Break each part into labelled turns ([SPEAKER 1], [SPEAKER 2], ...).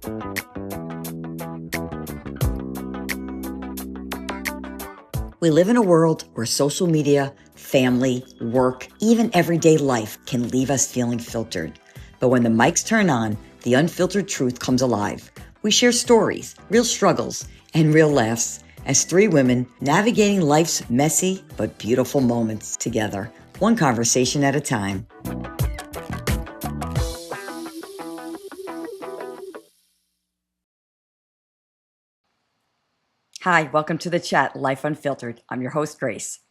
[SPEAKER 1] We live in a world where social media, family, work, even everyday life can leave us feeling filtered. But when the mics turn on, the unfiltered truth comes alive. We share stories, real struggles, and real laughs as three women navigating life's messy but beautiful moments together, one conversation at a time. Hi, welcome to the chat, Life Unfiltered. I'm your host, Grace.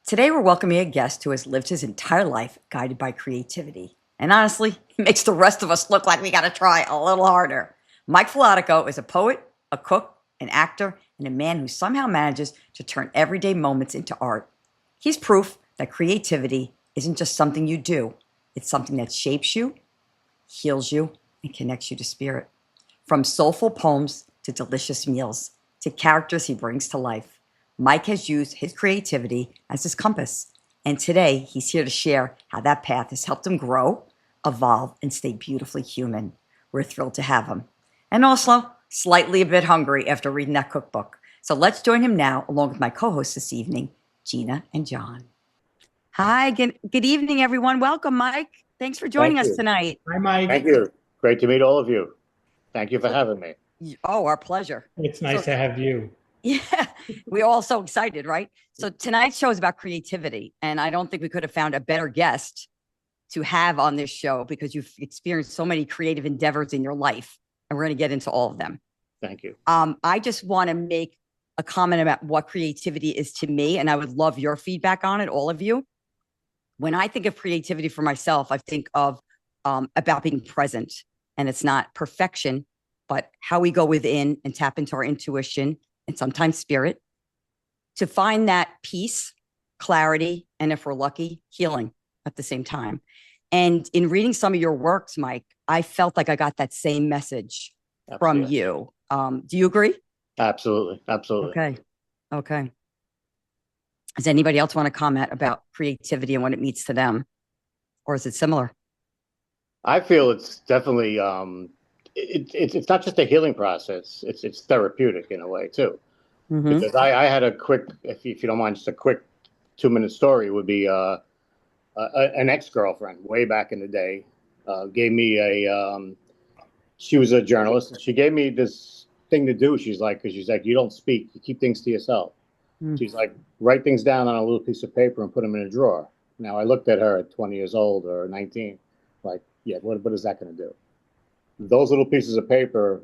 [SPEAKER 1] Today, we're welcoming a guest who has lived his entire life guided by creativity. And honestly, he makes the rest of us look like we got to try a little harder. Mike Falotico is a poet, a cook, an actor, and a man who somehow manages to turn everyday moments into art. He's proof that creativity isn't just something you do. It's something that shapes you, heals you, and connects you to spirit. From soulful poems to delicious meals, to characters he brings to life, Mike has used his creativity as his compass. And today, he's here to share how that path has helped him grow, evolve, and stay beautifully human. We're thrilled to have him. And also, slightly a bit hungry after reading that cookbook. So let's join him now, along with my co-hosts this evening, Gina and John. Hi, good evening, everyone. Welcome, Mike. Thanks for joining us tonight.
[SPEAKER 2] Hi, Mike.
[SPEAKER 3] Thank you. Great to meet all of you. Thank you for having me.
[SPEAKER 1] Oh, our pleasure.
[SPEAKER 2] It's nice to have you.
[SPEAKER 1] Yeah, we're all so excited, right? So tonight's show is about creativity, and I don't think we could have found a better guest to have on this show because you've experienced so many creative endeavors in your life, and we're going to get into all of them.
[SPEAKER 3] Thank you.
[SPEAKER 1] I just want to make a comment about what creativity is to me, and I would love your feedback on it, all of you. When I think of creativity for myself, I think of about being present, and it's not perfection, but how we go within and tap into our intuition and sometimes spirit to find that peace, clarity, and if we're lucky, healing at the same time. And in reading some of your works, Mike, I felt like I got that same message from you. Do you agree?
[SPEAKER 3] Absolutely. Absolutely.
[SPEAKER 1] Okay. Does anybody else want to comment about creativity and what it means to them? Or is it similar?
[SPEAKER 3] I feel it's definitely it's not just a healing process. It's therapeutic in a way too. Mm-hmm. Because I had a quick, if you don't mind, just a quick 2-minute story would be an ex-girlfriend way back in the day gave me she was a journalist, and she gave me this thing to do. She's like, you don't speak, you keep things to yourself. She's like, write things down on a little piece of paper and put them in a drawer. Now I looked at her at 20 years old or 19, like, yeah, what is that going to do? Those little pieces of paper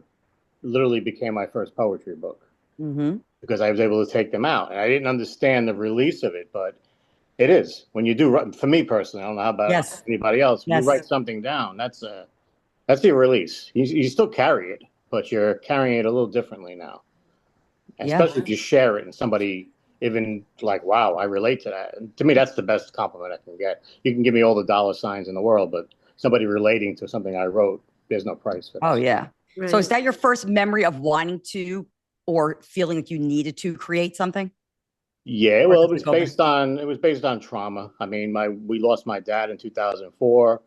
[SPEAKER 3] literally became my first poetry book. Mm-hmm. Because I was able to take them out. And I didn't understand the release of it, but it is. When you do, for me personally, I don't know how about anybody else, when you write something down, that's your release. You still carry it, but you're carrying it a little differently now. Especially if you share it and somebody even like, wow, I relate to that. And to me, that's the best compliment I can get. You can give me all the dollar signs in the world, but somebody relating to something I wrote, there's no price for that.
[SPEAKER 1] Oh, yeah. Right. So is that your first memory of wanting to or feeling like you needed to create something?
[SPEAKER 3] Yeah, well, it was based on trauma. I mean, we lost my dad in 2004,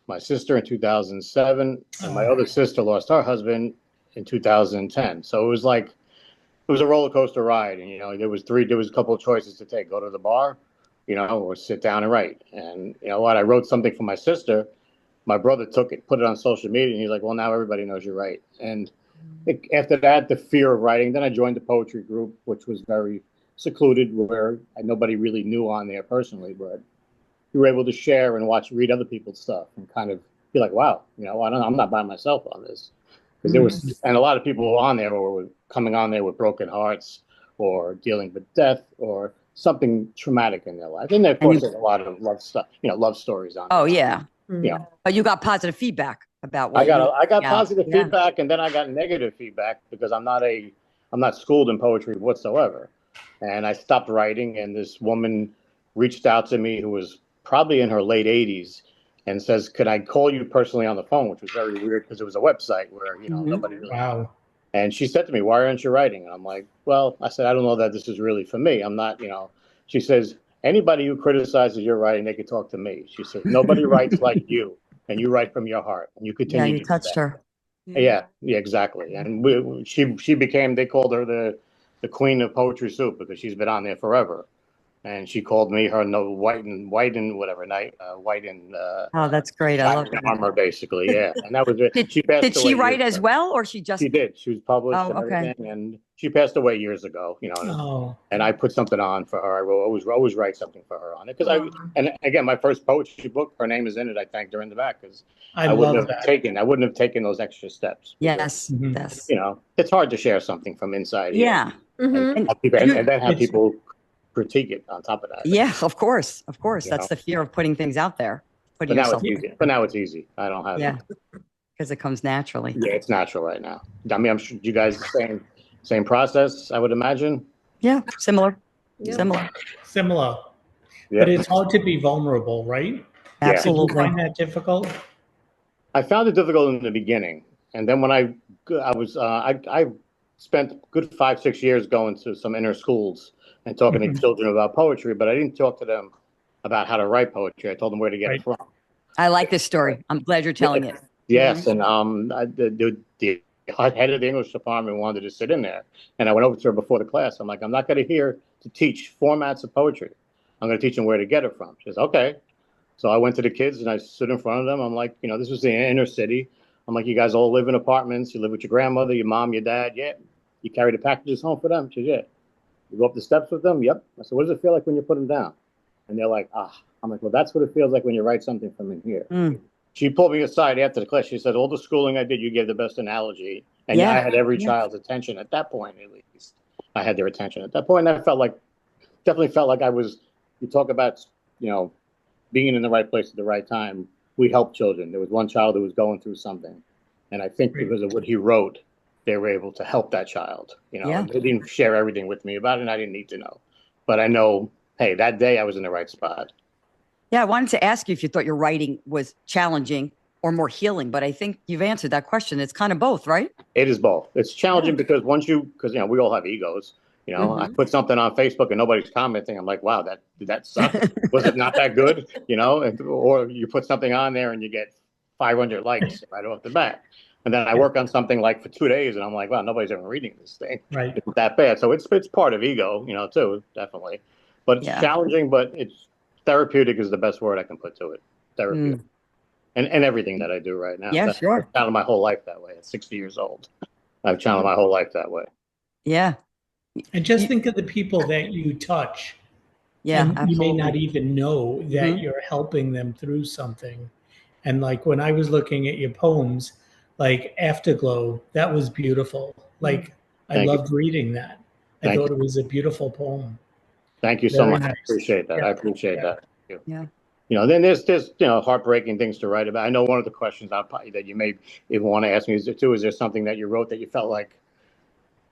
[SPEAKER 3] my sister in 2007, and my other sister lost her husband in 2010. So it was like, it was a roller coaster ride. And, there was a couple of choices to take: go to the bar, or sit down and write. And you know what? I wrote something for my sister. My brother took it, put it on social media, and he's like, well, now everybody knows you're right. And after that, the fear of writing, then I joined the poetry group, which was very secluded, where nobody really knew on there personally, but you were able to share and read other people's stuff and kind of be like, wow, I'm not by myself on this. Because there was, and a lot of people on there were coming on there with broken hearts or dealing with death or something traumatic in their life. And of course, there's a lot of love stuff, love stories on there.
[SPEAKER 1] Oh, yeah. Yeah. But you got positive feedback about what
[SPEAKER 3] I got positive feedback, and then I got negative feedback because I'm not schooled in poetry whatsoever. And I stopped writing, and this woman reached out to me who was probably in her late 80s and says, could I call you personally on the phone, which was very weird because it was a website where, nobody really knew. And she said to me, why aren't you writing? And I'm like, well, I said, I don't know that this is really for me. I'm not, she says, anybody who criticizes your writing, they could talk to me. She said, nobody writes like you, and you write from your heart, and you continue.
[SPEAKER 1] Yeah, you touched her.
[SPEAKER 3] Yeah, yeah, exactly. And she became, they called her the queen of poetry soup because she's been on there forever. And she called me her no white and whatever night, white and
[SPEAKER 1] Oh, that's great. I love
[SPEAKER 3] diamond
[SPEAKER 1] that.
[SPEAKER 3] armor, basically. Yeah, and that was it. She
[SPEAKER 1] Did
[SPEAKER 3] passed
[SPEAKER 1] she
[SPEAKER 3] away
[SPEAKER 1] write
[SPEAKER 3] years
[SPEAKER 1] as
[SPEAKER 3] ago.
[SPEAKER 1] well, or she just?
[SPEAKER 3] She did. She was published
[SPEAKER 1] Oh,
[SPEAKER 3] and
[SPEAKER 1] okay.
[SPEAKER 3] everything, and she passed away years ago.
[SPEAKER 2] Oh,
[SPEAKER 3] And I put something on for her. I will always write something for her on it because
[SPEAKER 2] oh,
[SPEAKER 3] and again, my first poetry book, her name is in it. I thanked her in the back because
[SPEAKER 2] I love that.
[SPEAKER 3] I wouldn't have taken those extra steps.
[SPEAKER 1] Yes.
[SPEAKER 2] Mhm.
[SPEAKER 1] Yes.
[SPEAKER 3] It's hard to share something from inside here
[SPEAKER 1] Yeah.
[SPEAKER 3] and,
[SPEAKER 1] And
[SPEAKER 3] and then have
[SPEAKER 2] It's-
[SPEAKER 3] people critique it on top of that.
[SPEAKER 1] yeah, of course. Of course.
[SPEAKER 3] You
[SPEAKER 1] That's
[SPEAKER 3] know?
[SPEAKER 1] the fear of putting things out there,
[SPEAKER 3] But
[SPEAKER 1] putting
[SPEAKER 3] now
[SPEAKER 1] yourself.
[SPEAKER 3] it's easy. But now it's easy. I don't have.
[SPEAKER 1] Yeah. Because it comes naturally.
[SPEAKER 3] Yeah, it's natural right now. I mean, I'm sure you guys the same process. I would imagine.
[SPEAKER 1] Yeah. Similar.
[SPEAKER 4] Yeah.
[SPEAKER 1] Similar.
[SPEAKER 2] Similar,
[SPEAKER 3] Yeah.
[SPEAKER 2] but it's hard to be vulnerable, right? Did you
[SPEAKER 1] Absolutely.
[SPEAKER 2] find that difficult?
[SPEAKER 3] I found it difficult in the beginning, and then when I was I spent a good 5-6 years going to some inner schools and talking to children about poetry, but I didn't talk to them about how to write poetry. I told them where to get it from.
[SPEAKER 1] I like this story. I'm glad you're telling it.
[SPEAKER 3] Yes, and the head of the English department wanted to sit in there, and I went over to her before the class. I'm like, I'm not going to here to teach formats of poetry. I'm going to teach them where to get it from. She says, okay. So I went to the kids and I stood in front of them. I'm like, this was the inner city. I'm like, you guys all live in apartments. You live with your grandmother, your mom, your dad. Yeah. You carry the packages home for them. She said, yeah. You go up the steps with them. Yep. I said, what does it feel like when you put them down? And they're like, ah. I'm like, well, that's what it feels like when you write something from in here. She pulled me aside after the class. She said, all the schooling I did, you gave the best analogy. And
[SPEAKER 1] Yeah.
[SPEAKER 3] I had every child's attention at that point, at least. I had their attention at that point. And I definitely felt like you talk about, being in the right place at the right time. We helped children. There was one child who was going through something. And I think because of what he wrote, they were able to help that child.
[SPEAKER 1] Yeah.
[SPEAKER 3] They didn't share everything with me about it, and I didn't need to know. But I know, hey, that day I was in the right spot.
[SPEAKER 1] Yeah. I wanted to ask you if you thought your writing was challenging or more healing, but I think you've answered that question. It's kind of both, right?
[SPEAKER 3] It is both. It's challenging because because we all have egos. I put something on Facebook and nobody's commenting. I'm like, wow, did that suck? Was it not that good? Or you put something on there and you get 500 likes right off the bat. And then I work on something like for 2 days and I'm like, wow, nobody's ever reading this thing.
[SPEAKER 2] Right.
[SPEAKER 3] It's that bad. So it's part of ego, too, definitely. But it's challenging, but it's therapeutic is the best word I can put to it. Therapeutic. And everything that I do right now.
[SPEAKER 1] Yeah, sure.
[SPEAKER 3] I've channeled my whole life that way. At 60 years old, I've channeled my whole life that way.
[SPEAKER 1] Yeah.
[SPEAKER 2] And just think of the people that you touch.
[SPEAKER 1] Yeah.
[SPEAKER 2] And
[SPEAKER 1] Absolutely.
[SPEAKER 2] you may not even know that you're helping them through something. And like when I was looking at your poems, like Afterglow, that was beautiful. Like I loved reading that. I thought it was a beautiful poem.
[SPEAKER 3] Thank you so
[SPEAKER 2] Very
[SPEAKER 3] much.
[SPEAKER 2] nice.
[SPEAKER 3] I appreciate that.
[SPEAKER 2] Yeah.
[SPEAKER 3] I appreciate that. Thank you.
[SPEAKER 1] Yeah.
[SPEAKER 3] Then there's heartbreaking things to write about. I know one of the questions that you may even want to ask me is there something that you wrote that you felt like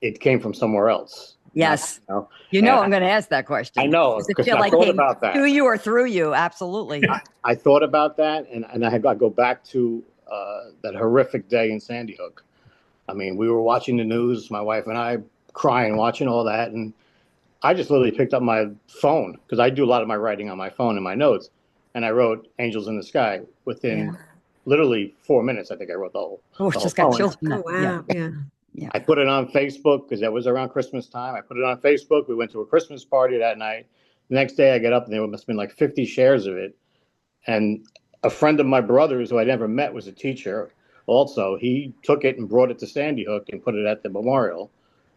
[SPEAKER 3] it came from somewhere else?
[SPEAKER 1] Yes.
[SPEAKER 3] I'm
[SPEAKER 1] going to ask that question.
[SPEAKER 3] I know,
[SPEAKER 1] Does it
[SPEAKER 3] because
[SPEAKER 1] feel
[SPEAKER 3] I
[SPEAKER 1] like
[SPEAKER 3] thought
[SPEAKER 1] came
[SPEAKER 3] about that.
[SPEAKER 1] to you or through you? Absolutely.
[SPEAKER 3] I thought about that, and I go back to that horrific day in Sandy Hook. I mean, we were watching the news, my wife and I, crying, watching all that, and I just literally picked up my phone because I do a lot of my writing on my phone and my notes, and I wrote "Angels in the Sky" within literally 4 minutes. I think I wrote the whole.
[SPEAKER 1] Oh,
[SPEAKER 3] the
[SPEAKER 1] just
[SPEAKER 3] whole
[SPEAKER 1] got
[SPEAKER 3] poem.
[SPEAKER 1] chills.
[SPEAKER 4] Oh, wow. Yeah.
[SPEAKER 3] I put it on Facebook because that was around Christmas time. I put it on Facebook. We went to a Christmas party that night. The next day I get up and there must have been like 50 shares of it. And a friend of my brother's who I never met was a teacher. Also, he took it and brought it to Sandy Hook and put it at the memorial.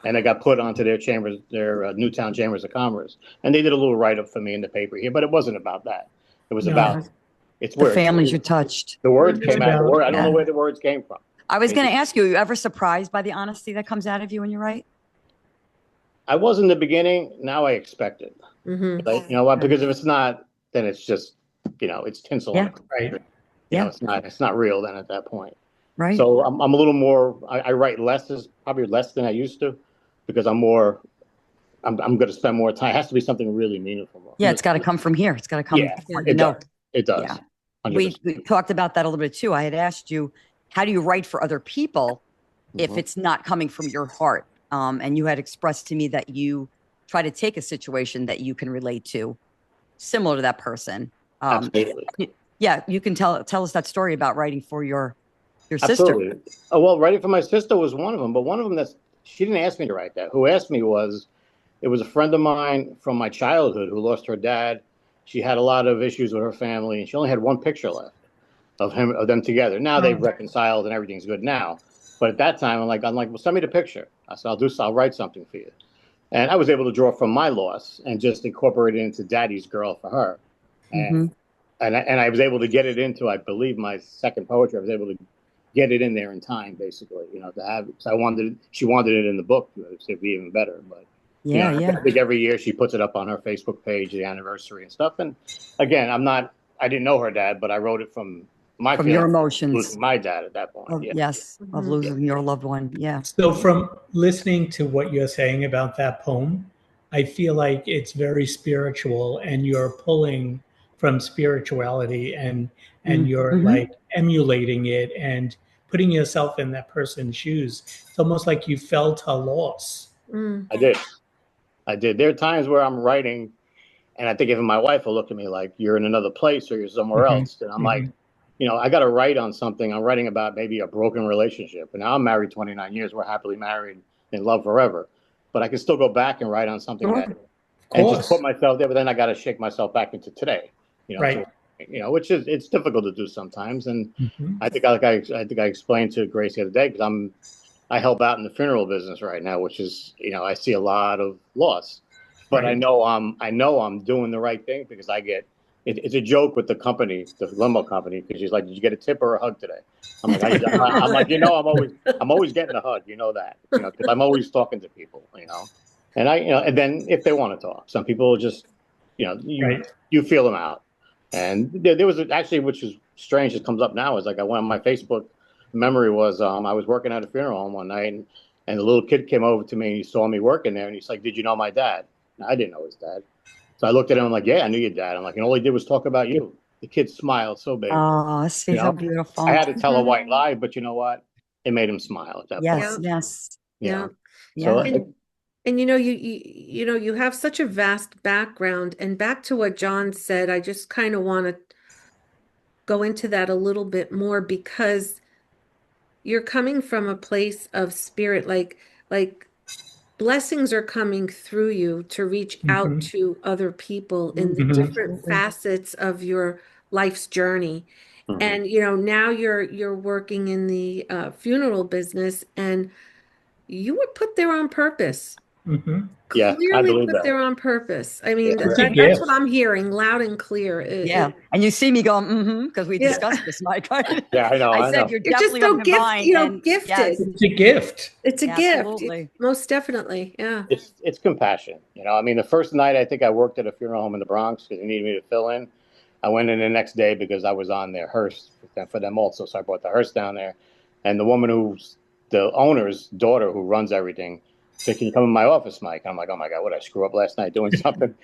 [SPEAKER 3] And it got put onto their Newtown Chambers of Commerce. And they did a little write-up for me in the paper here, but it wasn't about that. It was about it's
[SPEAKER 1] The
[SPEAKER 3] where
[SPEAKER 1] families you touched.
[SPEAKER 3] the words came out. I don't know
[SPEAKER 1] Yeah.
[SPEAKER 3] where the words came from.
[SPEAKER 1] I was going to ask you, are you ever surprised by the honesty that comes out of you when you write?
[SPEAKER 3] I was in the beginning. Now I expect it. Like, you know what? Because if it's not, then it's just, it's tinsel.
[SPEAKER 1] Yeah.
[SPEAKER 2] Right.
[SPEAKER 3] It's not real then at that point.
[SPEAKER 1] Right.
[SPEAKER 3] So I'm a little more, I write probably less than I used to because I'm going to spend more time. It has to be something really meaningful.
[SPEAKER 1] Yeah, it's got to come from here. It's got to come.
[SPEAKER 3] It does. It does.
[SPEAKER 1] Yeah.
[SPEAKER 3] 100%.
[SPEAKER 1] We talked about that a little bit too. I had asked you, how do you write for other people if it's not coming from your heart? And you had expressed to me that you try to take a situation that you can relate to, similar to that person.
[SPEAKER 3] Absolutely.
[SPEAKER 1] Yeah, you can tell us that story about writing for your Your sister.
[SPEAKER 3] Absolutely. Oh, well, writing for my sister was one of them, but one of them she didn't ask me to write that. Who asked me it was a friend of mine from my childhood who lost her dad. She had a lot of issues with her family, and she only had one picture left of them together. Now they've reconciled and everything's good now. But at that time, I'm like, well, send me the picture. I said, I'll write something for you. And I was able to draw from my loss and just incorporate it into Daddy's Girl for her. And I was able to get it into, I believe, my second poetry. I was able to get it in there in time, basically, to have it. So she wanted it in the book, it'd be even better. But I think every year she puts it up on her Facebook page, the anniversary and stuff. And again, I didn't know her dad, but I wrote it from
[SPEAKER 1] your emotions,
[SPEAKER 3] losing my dad at that point.
[SPEAKER 1] Of losing your loved one. Yeah.
[SPEAKER 2] So from listening to what you're saying about that poem, I feel like it's very spiritual, and you're pulling from spirituality, and you're like emulating it and putting yourself in that person's shoes. It's almost like you felt her loss.
[SPEAKER 3] I did. There are times where I'm writing, and I think even my wife will look at me like, you're in another place or you're somewhere else. And I'm like, I got to write on something. I'm writing about maybe a broken relationship. And now I'm married 29 years. We're happily married in love forever. But I can still go back and write on something and just put myself there. But then I got to shake myself back into today, which it's difficult to do sometimes. And I think I explained to Grace the other day, because I help out in the funeral business right now, which is, I see a lot of loss. But I know I'm doing the right thing, because it's a joke with the company, the limo company, because she's like, "Did you get a tip or a hug today?" I'm like, I'm always getting a hug, that, because I'm always talking to people, and and then if they want to talk, some people just, you feel them out. And there was actually, which is strange, it comes up now, is like I went on my Facebook memory was, I was working at a funeral home one night, and the little kid came over to me and he saw me working there, and he's like, "Did you know my dad?" And I didn't know his dad. So I looked at him, I'm like, "Yeah, I knew your dad." I'm like, "And all he did was talk about you." The kid smiled so big.
[SPEAKER 1] Oh, see how beautiful.
[SPEAKER 3] I had to tell a white lie, but you know what? It made him smile at that point.
[SPEAKER 1] Yes.
[SPEAKER 3] So,
[SPEAKER 4] and you have such a vast background. And back to what John said, I just kind of want to go into that a little bit more, because you're coming from a place of spirit, like blessings are coming through you to reach out to other people in the different facets of your life's journey. And now you're working in the funeral business, and you were put there on purpose.
[SPEAKER 3] Yeah,
[SPEAKER 4] Clearly put there on purpose. I mean, that's what I'm hearing loud and clear.
[SPEAKER 1] And you see me going, because we discussed this, Mike.
[SPEAKER 3] Yeah, I know.
[SPEAKER 1] I said you're definitely so
[SPEAKER 4] gifted.
[SPEAKER 2] Yes. It's a gift.
[SPEAKER 4] It's a gift. Most definitely. Yeah.
[SPEAKER 3] It's compassion. I mean, the first night I think I worked at a funeral home in the Bronx because they needed me to fill in. I went in the next day because I was on their hearse for them also. So I brought the hearse down there, and the woman who's the owner's daughter, who runs everything, said, "Can you come in my office, Mike?" I'm like, "Oh my God, what did I screw up last night doing something?"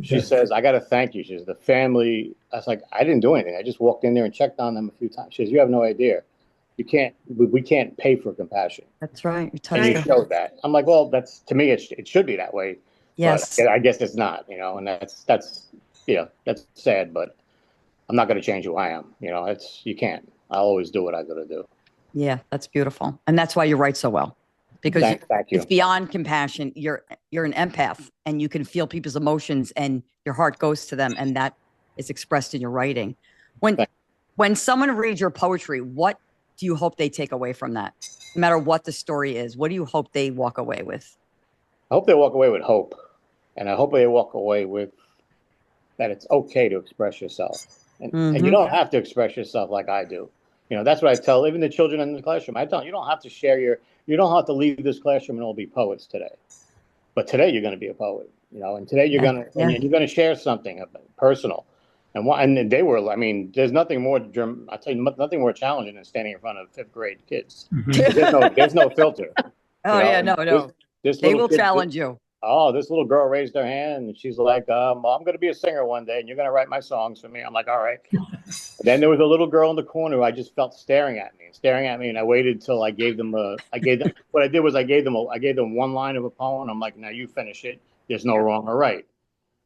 [SPEAKER 3] She says, "I got to thank you." She says, "The family." I was like, "I didn't do anything. I just walked in there and checked on them a few times." She says, "You have no idea. We can't pay for compassion."
[SPEAKER 1] That's right.
[SPEAKER 3] And you showed that. I'm like, well, that's, to me, it should be that way.
[SPEAKER 1] Yes.
[SPEAKER 3] But I guess it's not, and that's sad, but I'm not going to change who I am. You can't. I'll always do what I got to do.
[SPEAKER 1] Yeah, that's beautiful. And that's why you write so well. Because
[SPEAKER 3] thank you.
[SPEAKER 1] It's beyond compassion. You're an empath, and you can feel people's emotions, and your heart goes to them, and that is expressed in your writing. When someone reads your poetry, what do you hope they take away from that? No matter what the story is, what do you hope they walk away with?
[SPEAKER 3] I hope they walk away with hope, and I hope they walk away with that it's okay to express yourself, and you don't have to express yourself like I do. That's what I tell even the children in the classroom. I tell them, you don't have to you don't have to leave this classroom and all be poets today. But today you're going to be a poet, and today you're going to share something personal. And they were, I mean, there's nothing more, I'll tell you, nothing more challenging than standing in front of fifth grade kids. There's no filter.
[SPEAKER 1] No. They will challenge you.
[SPEAKER 3] Oh, this little girl raised her hand, and she's like, "I'm going to be a singer one day, and you're going to write my songs for me." I'm like, "All right." Then there was a little girl in the corner who I just felt staring at me, and I waited till I gave them what I did was I gave them one line of a poem. I'm like, "Now you finish it. There's no wrong or right."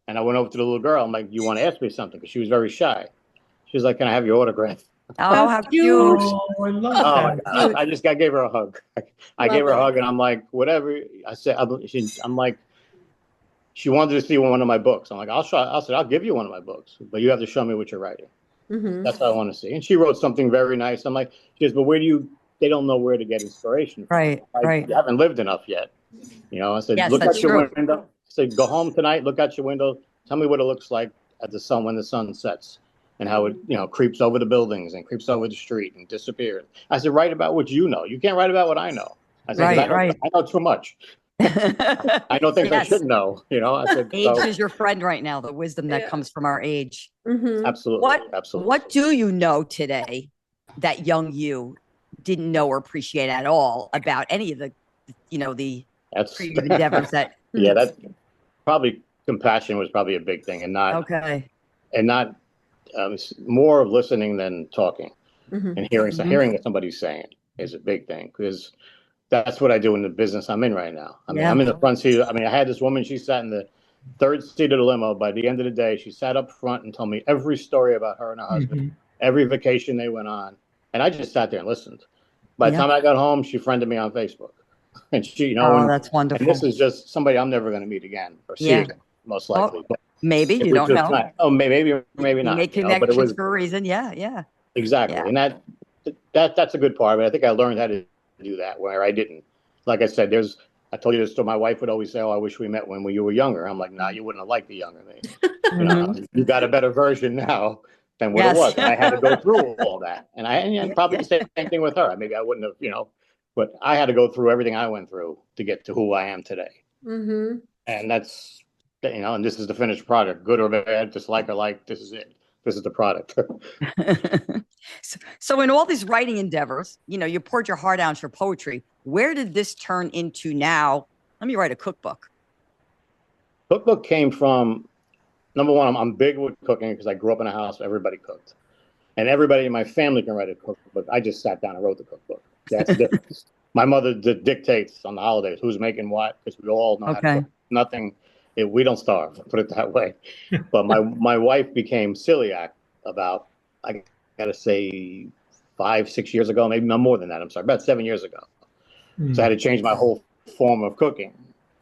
[SPEAKER 3] And I went over to the little girl. I'm like, "You want to ask me something?" Because she was very shy. She was like, "Can I have your autograph?"
[SPEAKER 1] Oh, how cute.
[SPEAKER 2] Oh, I love
[SPEAKER 3] Oh my
[SPEAKER 2] that.
[SPEAKER 3] God. I gave her a hug. I gave her a
[SPEAKER 4] Love it.
[SPEAKER 3] hug and I'm like, whatever. I said, I'm like, she wanted to see one of my books. I'm like, I'll give you one of my books, but you have to show me what you're writing.
[SPEAKER 4] Mhm.
[SPEAKER 3] That's what I want to see. And she wrote something very nice. I'm like, she goes, but they don't know where to get inspiration from.
[SPEAKER 1] Right, right.
[SPEAKER 3] You haven't lived enough yet. I said,
[SPEAKER 1] Yes,
[SPEAKER 3] look
[SPEAKER 1] that's
[SPEAKER 3] out your
[SPEAKER 1] true.
[SPEAKER 3] window. I said, go home tonight, look out your window. Tell me what it looks like when the sun sets and how it, creeps over the buildings and creeps over the street and disappears. I said, write about what you know. You can't write about what I know. I said, 'cause
[SPEAKER 1] Right.
[SPEAKER 3] I know too much. I know things I
[SPEAKER 1] Yes.
[SPEAKER 3] shouldn't know. I said,
[SPEAKER 1] Age is your friend right now, the wisdom that comes from our age.
[SPEAKER 4] Mhm.
[SPEAKER 3] absolutely, absolutely.
[SPEAKER 1] What do you know today that young you didn't know or appreciate at all about any of the creative endeavors that
[SPEAKER 3] yeah, that probably compassion was probably a big thing, and not more of listening than talking, and hearing what somebody's saying is a big thing, because that's what I do in the business I'm in right now. I mean, I'm in the front seat. I mean, I had this woman, she sat in the third seat of the limo. By the end of the day, she sat up front and told me every story about her and her husband, every vacation they went on. And I just sat there and listened. By the time I got home, she friended me on Facebook. And she,
[SPEAKER 1] that's wonderful.
[SPEAKER 3] And this is just somebody I'm never going to meet again or see again, most likely. But
[SPEAKER 1] maybe you don't know.
[SPEAKER 3] Nice. Oh, maybe not.
[SPEAKER 1] You make connections for a reason. Yeah.
[SPEAKER 3] Exactly. Yeah. And that's a good part of it. I think I learned how to do that where I didn't. Like I said, I told you this story. My wife would always say, "Oh, I wish we met when you were younger." I'm like, "Nah, you wouldn't have liked the younger me. You got a better version now than what it was." And I had to go through all that. And probably the same thing with her. Maybe I wouldn't have, but I had to go through everything I went through to get to who I am today. And that's, and this is the finished product, good or bad, dislike or like, this is it. This is the product.
[SPEAKER 1] So in all these writing endeavors, you poured your heart out for poetry. Where did this turn into now? Let me write a cookbook.
[SPEAKER 3] Cookbook came from, number one, I'm big with cooking because I grew up in a house where everybody cooked. And everybody in my family can write a cookbook. I just sat down and wrote the cookbook. That's the difference. My mother dictates on the holidays who's making what, because we all know how to cook. Nothing, we don't starve, put it that way. But my wife became celiac about, I gotta say, 5-6 years ago, maybe no more than that. I'm sorry, about 7 years ago. So I had to change my whole form of cooking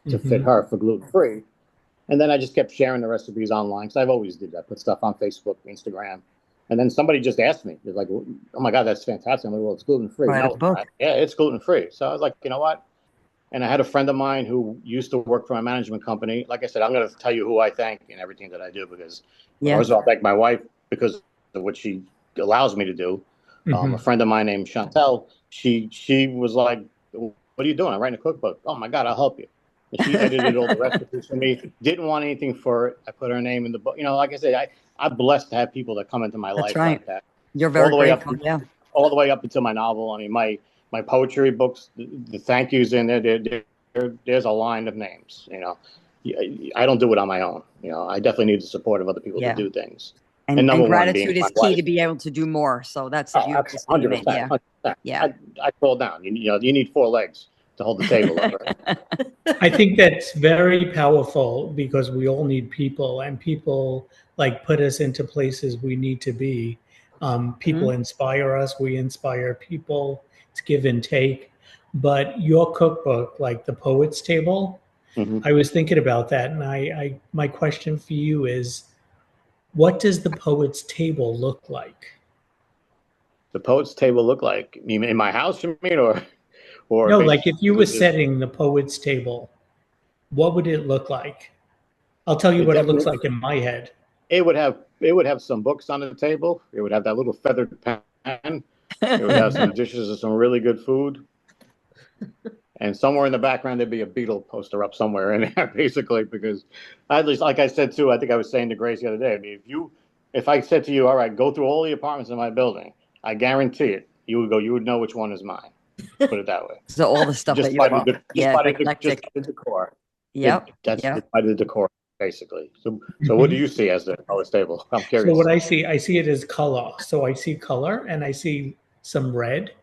[SPEAKER 3] to fit her for gluten-free. And then I just kept sharing the recipes online, because I've always did that, put stuff on Facebook, Instagram. And then somebody just asked me, they're like, "Oh my God, that's fantastic." I'm like, "Well, it's gluten-free." No, yeah, it's gluten-free. So I was like, you know what? And I had a friend of mine who used to work for my management company. Like I said, I'm going to tell you who I thank in everything that I do, because first of all, I thank my wife because of what she allows me to do. A friend of mine named Chantel, she was like, "What are you doing?" "I'm writing a cookbook." "Oh my God, I'll help you." And she edited all the recipes for me. Didn't want anything for it. I put her name in the book. Like I said, I'm blessed to have people that come into my life like that.
[SPEAKER 1] You're very grateful.
[SPEAKER 3] All the way up until my novel. I mean, my poetry books, the thank yous in there. There's a line of names. I don't do it on my own. I definitely need the support of other people to do things.
[SPEAKER 1] And gratitude is key to be able to do more. So that's a beautiful statement.
[SPEAKER 3] 100%. I fall down. You need 4 legs to hold the table over.
[SPEAKER 2] I think that's very powerful, because we all need people, and people put us into places we need to be. People inspire us. We inspire people. It's give and take. But your cookbook, like the Poets Table, I was thinking about that, and my question for you is, what does the Poets Table look like?
[SPEAKER 3] The Poets Table look like? You mean in my house, you mean, or
[SPEAKER 2] no, like if you were setting the Poets Table, what would it look like? I'll tell you what it looks like in my head.
[SPEAKER 3] It would have some books on the table. It would have that little feathered pan. It would have some dishes of some really good food. And somewhere in the background, there'd be a Beatle poster up somewhere in there, basically, because at least, like I said, too, I think I was saying to Grace the other day, I mean, if I said to you, all right, go through all the apartments in my building, I guarantee it, you would know which one is mine. Put it that way.
[SPEAKER 1] So all the stuff that you're
[SPEAKER 3] just by the decor.
[SPEAKER 1] Yep.
[SPEAKER 3] That's by the decor, basically. So what do you see as the Poets Table? I'm curious.
[SPEAKER 2] So what I see it as color. So I see color, and I see some red.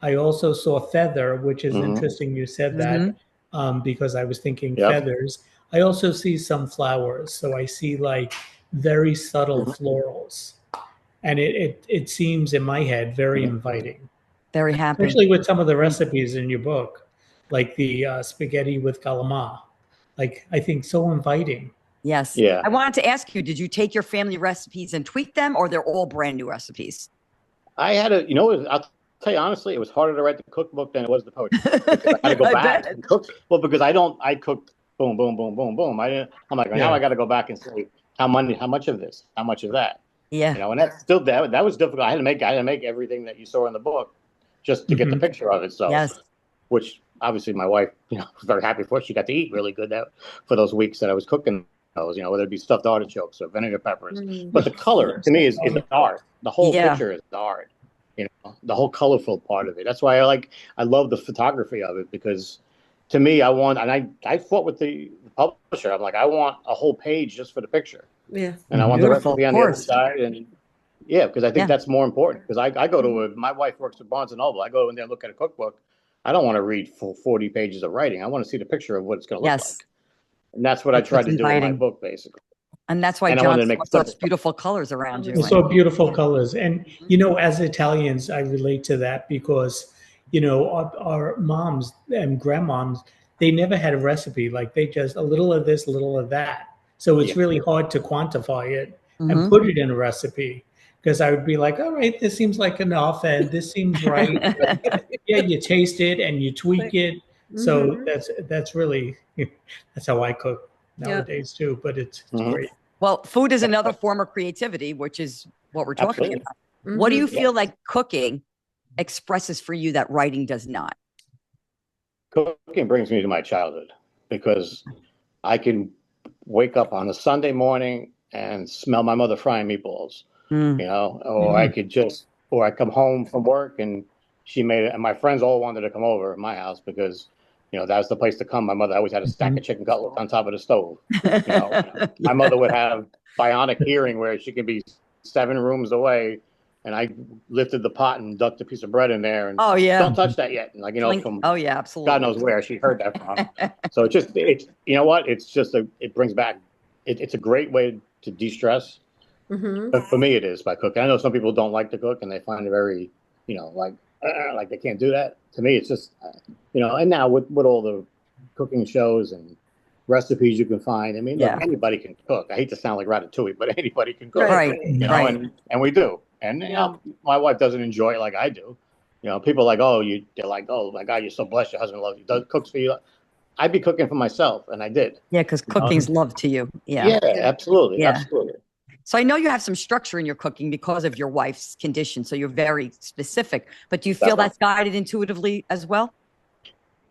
[SPEAKER 2] I also saw feather, which is interesting you said that, because I was thinking feathers. I also see some flowers. So I see very subtle florals. and it seems in my head very inviting,
[SPEAKER 1] Very happy.
[SPEAKER 2] especially with some of the recipes in your book, like the spaghetti with calamari. Like, I think so inviting.
[SPEAKER 1] Yes.
[SPEAKER 3] Yeah.
[SPEAKER 1] I wanted to ask you, did you take your family recipes and tweak them, or they're all brand new recipes?
[SPEAKER 3] I had a, I'll tell you honestly, it was harder to write the cookbook than it was the poetry. Because I had to go back and cook. Well, because I cooked boom, boom, boom, boom, boom. I'm like, now I got to go back and say how much of this, how much of that.
[SPEAKER 1] Yeah.
[SPEAKER 3] And that's still, that was difficult. I had to make everything that you saw in the book just to get the picture of it. So,
[SPEAKER 1] yes.
[SPEAKER 3] Which obviously my wife, was very happy for. She got to eat really good for those weeks that I was cooking those, whether it be stuffed artichokes or vinegar peppers. But the color to me is art. The whole picture is art. The whole colorful part of it. That's why I love the photography of it, because to me, I fought with the publisher. I'm like, I want a whole page just for the picture.
[SPEAKER 4] Yeah.
[SPEAKER 3] And I want the recipe on the other side. And because I think that's more important. Because I go to my wife works at Barnes & Noble. I go in there and look at a cookbook. I don't want to read 40 pages of writing. I want to see the picture of what it's going to look like. And that's what I tried to do in my book, basically.
[SPEAKER 1] And that's why John makes such beautiful colors around you.
[SPEAKER 2] So beautiful colors. And, as Italians, I relate to that because, our moms and grandmoms, they never had a recipe. Like, they just a little of this, a little of that. So it's really hard to quantify it and put it in a recipe. Because I would be like, all right, this seems like enough, and this seems right. But, you taste it and you tweak it. So that's really, that's how I cook nowadays too. But it's great.
[SPEAKER 1] Well, food is another form of creativity, which is what we're talking about. What do you feel like cooking expresses for you that writing does not?
[SPEAKER 3] Cooking brings me to my childhood, because I can wake up on a Sunday morning and smell my mother frying meatballs. Or I come home from work and she made it, and my friends all wanted to come over at my house because, that was the place to come. My mother always had a stack of chicken cutlets on top of the stove. My mother would have bionic hearing where she could be 7 rooms away, and I lifted the pot and ducked a piece of bread in there and don't touch that yet. And from
[SPEAKER 1] absolutely.
[SPEAKER 3] God knows where she heard that from. So it brings back, it's a great way to de-stress. But for me, it is by cooking. I know some people don't like to cook and they find it very, like they can't do that. To me, it's just, and now with all the cooking shows and recipes you can find, look, anybody can cook. I hate to sound like Ratatouille, but anybody can cook.
[SPEAKER 1] Right.
[SPEAKER 3] And we do. And my wife doesn't enjoy it like I do. People are like, they're like, oh my God, you're so blessed. Your husband loves you. Cooks for you. I'd be cooking for myself, and I did.
[SPEAKER 1] Yeah, because cooking's love to you.
[SPEAKER 3] Yeah, absolutely. Absolutely.
[SPEAKER 1] So I know you have some structure in your cooking because of your wife's condition. So you're very specific, but do you feel that's guided intuitively as well?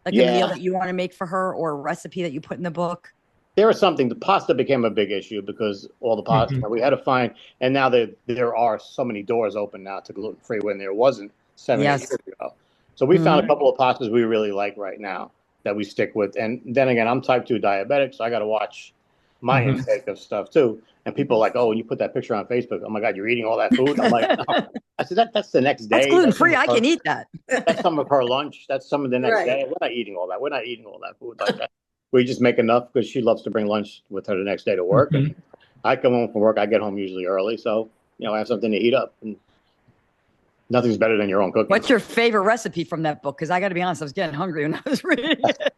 [SPEAKER 1] Like a meal that you want to make for her, or a recipe that you put in the book?
[SPEAKER 3] There was something, the pasta became a big issue because all the pasta we had to find, and now there are so many doors open now to gluten-free when there wasn't 7 years ago. So we found a couple of pastas we really like right now that we stick with. And then again, I'm type 2 diabetic, so I got to watch my intake of stuff too. And people are like, oh, when you put that picture on Facebook, oh my God, you're eating all that food? I'm like, no. I said, that's the next day.
[SPEAKER 1] That's gluten-free. I can eat that.
[SPEAKER 3] That's some of her lunch. That's some of the next day. We're not eating all that. We're not eating all that food like that. We just make enough because she loves to bring lunch with her the next day to work. And I come home from work. I get home usually early. So, I have something to eat up. And nothing's better than your own cooking.
[SPEAKER 1] What's your favorite recipe from that book? Because I got to be honest, I was getting hungry when I was reading it.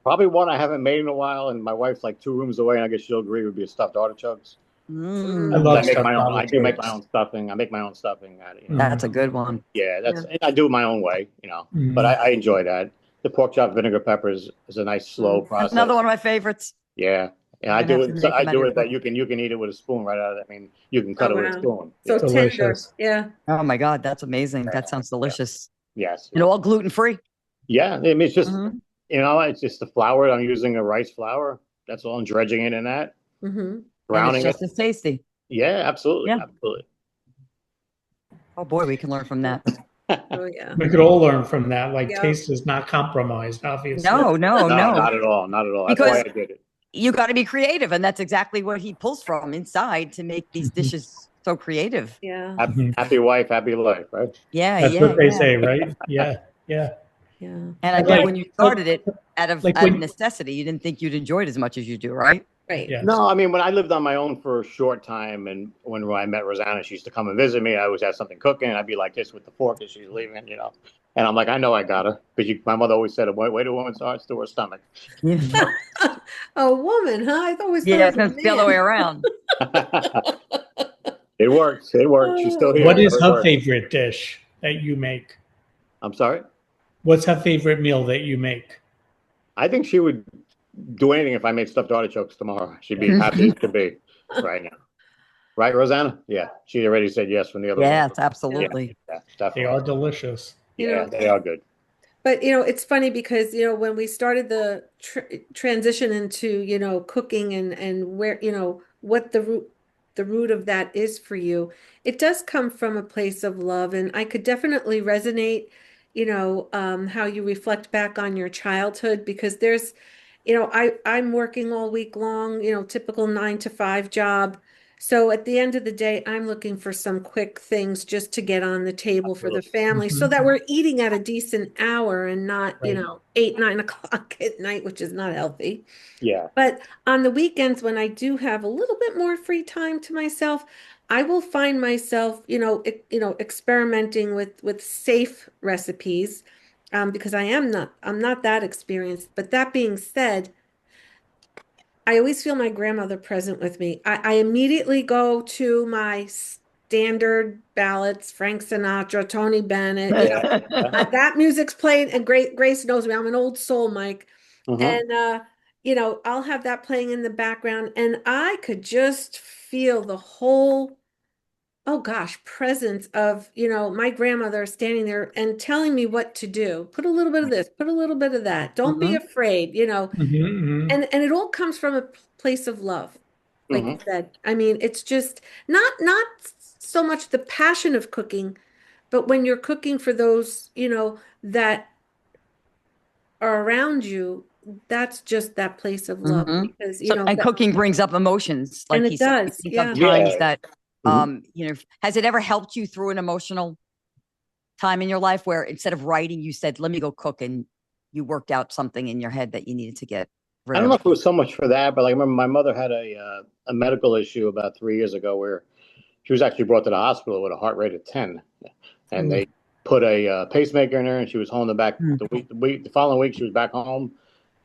[SPEAKER 3] Probably one I haven't made in a while, and my wife's like 2 rooms away, and I guess she'll agree, would be stuffed articchokes.
[SPEAKER 2] I love stuffed
[SPEAKER 3] I do make my own stuffing. I make my own stuffing out of it.
[SPEAKER 1] That's a good one.
[SPEAKER 3] Yeah, and I do it my own way, but I enjoy that. The pork chop vinegar peppers is a nice slow process.
[SPEAKER 1] Another one of my favorites.
[SPEAKER 3] Yeah. And I do it that you can eat it with a spoon right out of it. You can cut it with a spoon.
[SPEAKER 4] So tender. Yeah.
[SPEAKER 1] Oh my God, that's amazing. That sounds delicious.
[SPEAKER 3] Yes.
[SPEAKER 1] And all gluten-free.
[SPEAKER 3] Yeah. It's just it's just the flour. I'm using a rice flour. That's all. I'm dredging it in that. Browning
[SPEAKER 1] it's just as tasty.
[SPEAKER 3] Yeah, absolutely.
[SPEAKER 1] Yeah.
[SPEAKER 3] Absolutely.
[SPEAKER 1] Oh boy, we can learn from that.
[SPEAKER 4] Oh yeah.
[SPEAKER 2] We could all learn from that. Like taste is not compromised, obviously.
[SPEAKER 1] No.
[SPEAKER 3] Not at all. Not at all. That's why I did it.
[SPEAKER 1] You got to be creative, and that's exactly what he pulls from inside to make these dishes so creative.
[SPEAKER 4] Yeah.
[SPEAKER 3] Happy wife, happy life, right?
[SPEAKER 1] Yeah.
[SPEAKER 2] That's what they say, right? Yeah.
[SPEAKER 1] And I bet when you started it out of necessity, you didn't think you'd enjoy it as much as you do, right?
[SPEAKER 4] Right.
[SPEAKER 2] Yes.
[SPEAKER 3] No, I mean, when I lived on my own for a short time, and when I met Rosanna, she used to come and visit me. I always had something cooking, and I'd be like this with the fork as she's leaving, you know. And I'm like, I know I got her, because my mother always said, wait a woman's heart's to her stomach.
[SPEAKER 4] A woman, huh? I always thought
[SPEAKER 1] Yeah,
[SPEAKER 4] it was
[SPEAKER 1] it's
[SPEAKER 4] a
[SPEAKER 1] the other way
[SPEAKER 4] man.
[SPEAKER 1] around.
[SPEAKER 3] It works. It works. She's still here.
[SPEAKER 2] What is
[SPEAKER 3] So it
[SPEAKER 2] her
[SPEAKER 3] works.
[SPEAKER 2] favorite dish that you make?
[SPEAKER 3] I'm sorry.
[SPEAKER 2] What's her favorite meal that you make?
[SPEAKER 3] I think she would do anything if I made stuffed artichokes tomorrow. She'd be happy as could be right now. Right, Rosanna? Yeah. She already said yes from the other room.
[SPEAKER 1] Yes,
[SPEAKER 3] Yeah,
[SPEAKER 1] absolutely.
[SPEAKER 3] yeah,
[SPEAKER 2] They
[SPEAKER 3] definitely.
[SPEAKER 2] are delicious.
[SPEAKER 3] Yeah, they are good.
[SPEAKER 4] But it's funny because when we started the transition into cooking and where what the root of that is for you, it does come from a place of love, and I could definitely resonate how you reflect back on your childhood, because there's I'm working all week long, typical 9 to 5 job. So at the end of the day, I'm looking for some quick things just to get on the table for the
[SPEAKER 3] Absolutely.
[SPEAKER 4] family so that we're eating at a decent hour and not,
[SPEAKER 2] Right.
[SPEAKER 4] 8, 9 o'clock at night, which is not healthy.
[SPEAKER 3] Yeah.
[SPEAKER 4] But on the weekends, when I do have a little bit more free time to myself, I will find myself, experimenting with safe recipes, because I'm not that experienced. But that being said, I always feel my grandmother present with me. I immediately go to my standard ballads, Frank Sinatra, Tony Bennett,
[SPEAKER 3] Yeah.
[SPEAKER 4] that music's playing, and Grace knows me. I'm an old soul, Mike.
[SPEAKER 3] Mhm.
[SPEAKER 4] And I'll have that playing in the background, and I could just feel the whole, oh gosh, presence of, my grandmother standing there and telling me what to do. Put a little bit of this, put a little bit of that. Don't be
[SPEAKER 1] Mhm.
[SPEAKER 4] afraid,
[SPEAKER 2] Mm-hmm.
[SPEAKER 4] and it all comes from a place of love, like you
[SPEAKER 3] Mhm.
[SPEAKER 4] said. I mean, it's just not so much the passion of cooking, but when you're cooking for those, that are around you, that's just that place of love,
[SPEAKER 1] Mhm.
[SPEAKER 4] because
[SPEAKER 1] So, and cooking brings up emotions,
[SPEAKER 4] and
[SPEAKER 1] like he
[SPEAKER 4] it
[SPEAKER 1] said. I
[SPEAKER 4] does,
[SPEAKER 1] think
[SPEAKER 4] yeah.
[SPEAKER 1] sometimes
[SPEAKER 3] Yeah.
[SPEAKER 1] that,
[SPEAKER 3] Mhm.
[SPEAKER 1] has it ever helped you through an emotional time in your life where instead of writing, you said, let me go cook, and you worked out something in your head that you needed to get
[SPEAKER 3] I
[SPEAKER 1] rid
[SPEAKER 3] don't know
[SPEAKER 1] of?
[SPEAKER 3] if it was so much for that, but like I remember my mother had a medical issue about 3 years ago where she was actually brought to the hospital with a heart rate of 10, and
[SPEAKER 2] Mm.
[SPEAKER 3] they put a pacemaker in her, and she was home back
[SPEAKER 1] Mm.
[SPEAKER 3] the following week she was back home,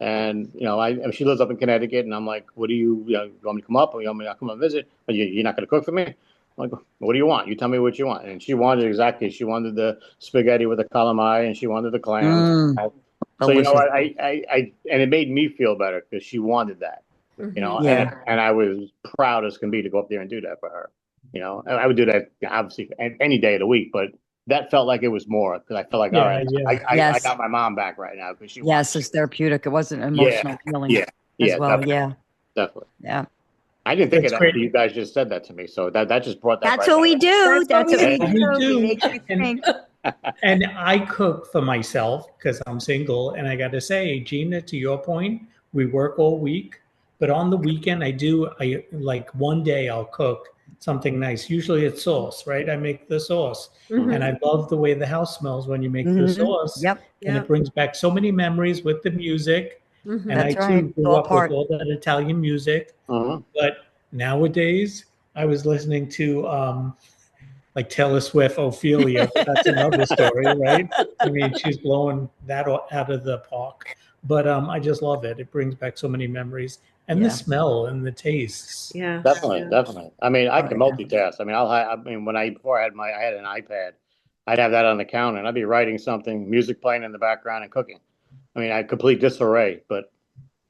[SPEAKER 3] and she lives up in Connecticut, and I'm like, what do you want me to come up, or you want me to come and visit? But you're not going to cook for me? I'm like, what do you want? You tell me what you want. And she wanted the spaghetti with the calamari, and she wanted the clams.
[SPEAKER 1] Mm.
[SPEAKER 3] So
[SPEAKER 1] Delicious.
[SPEAKER 3] and it made me feel better because she wanted that,
[SPEAKER 4] Mhm.
[SPEAKER 1] Yeah.
[SPEAKER 3] and I was proud as can be to go up there and do that for her. I would do that obviously any day of the week, but that felt like it was more because I felt like, all
[SPEAKER 2] Yeah,
[SPEAKER 3] right,
[SPEAKER 2] yeah.
[SPEAKER 3] I
[SPEAKER 1] Yes.
[SPEAKER 3] got my mom back right now because she
[SPEAKER 1] Yes,
[SPEAKER 3] wanted
[SPEAKER 1] it's
[SPEAKER 3] it.
[SPEAKER 1] therapeutic. It was an
[SPEAKER 3] Yeah,
[SPEAKER 1] emotional healing
[SPEAKER 3] yeah,
[SPEAKER 1] as
[SPEAKER 3] yeah,
[SPEAKER 1] well.
[SPEAKER 3] definitely,
[SPEAKER 1] Yeah.
[SPEAKER 3] definitely.
[SPEAKER 1] Yeah.
[SPEAKER 3] I didn't think of
[SPEAKER 2] That's
[SPEAKER 3] that
[SPEAKER 2] great.
[SPEAKER 3] until you guys just said that to me, so that just brought that
[SPEAKER 1] That's
[SPEAKER 3] right
[SPEAKER 1] what
[SPEAKER 3] back.
[SPEAKER 1] we do.
[SPEAKER 4] That's what
[SPEAKER 1] That's what
[SPEAKER 4] we
[SPEAKER 1] we
[SPEAKER 2] What we
[SPEAKER 1] do. We
[SPEAKER 2] do,
[SPEAKER 1] make you
[SPEAKER 2] and
[SPEAKER 1] think.
[SPEAKER 2] and I cook for myself because I'm single, and I got to say, Gina, to your point, we work all week, but on the weekend I like one day I'll cook something nice. Usually it's sauce, right? I make the sauce, and
[SPEAKER 4] Mhm.
[SPEAKER 2] I love the way the house smells when you make the
[SPEAKER 1] Mhm.
[SPEAKER 2] sauce,
[SPEAKER 1] Yep.
[SPEAKER 2] and
[SPEAKER 4] Yeah.
[SPEAKER 2] it brings back so many memories with the music. And
[SPEAKER 4] Mhm.
[SPEAKER 2] I
[SPEAKER 1] That's right.
[SPEAKER 2] too
[SPEAKER 1] It's
[SPEAKER 2] grew
[SPEAKER 1] all
[SPEAKER 2] up with
[SPEAKER 1] part.
[SPEAKER 2] all that Italian music,
[SPEAKER 3] Uh-huh.
[SPEAKER 2] but nowadays I was listening to like Taylor Swift, Ophelia, but that's another story, right? I mean, she's blowing that out of the park. But I just love it. It brings back so many memories, and the
[SPEAKER 1] Yeah.
[SPEAKER 2] smell and the tastes.
[SPEAKER 4] Yeah.
[SPEAKER 3] Definitely,
[SPEAKER 4] Yeah.
[SPEAKER 3] definitely. I mean, I
[SPEAKER 1] Oh,
[SPEAKER 3] can
[SPEAKER 1] yeah.
[SPEAKER 3] multitask. I mean, I mean, before I had an iPad, I'd have that on the counter, and I'd be writing something, music playing in the background, and cooking. I mean, I complete disarray, but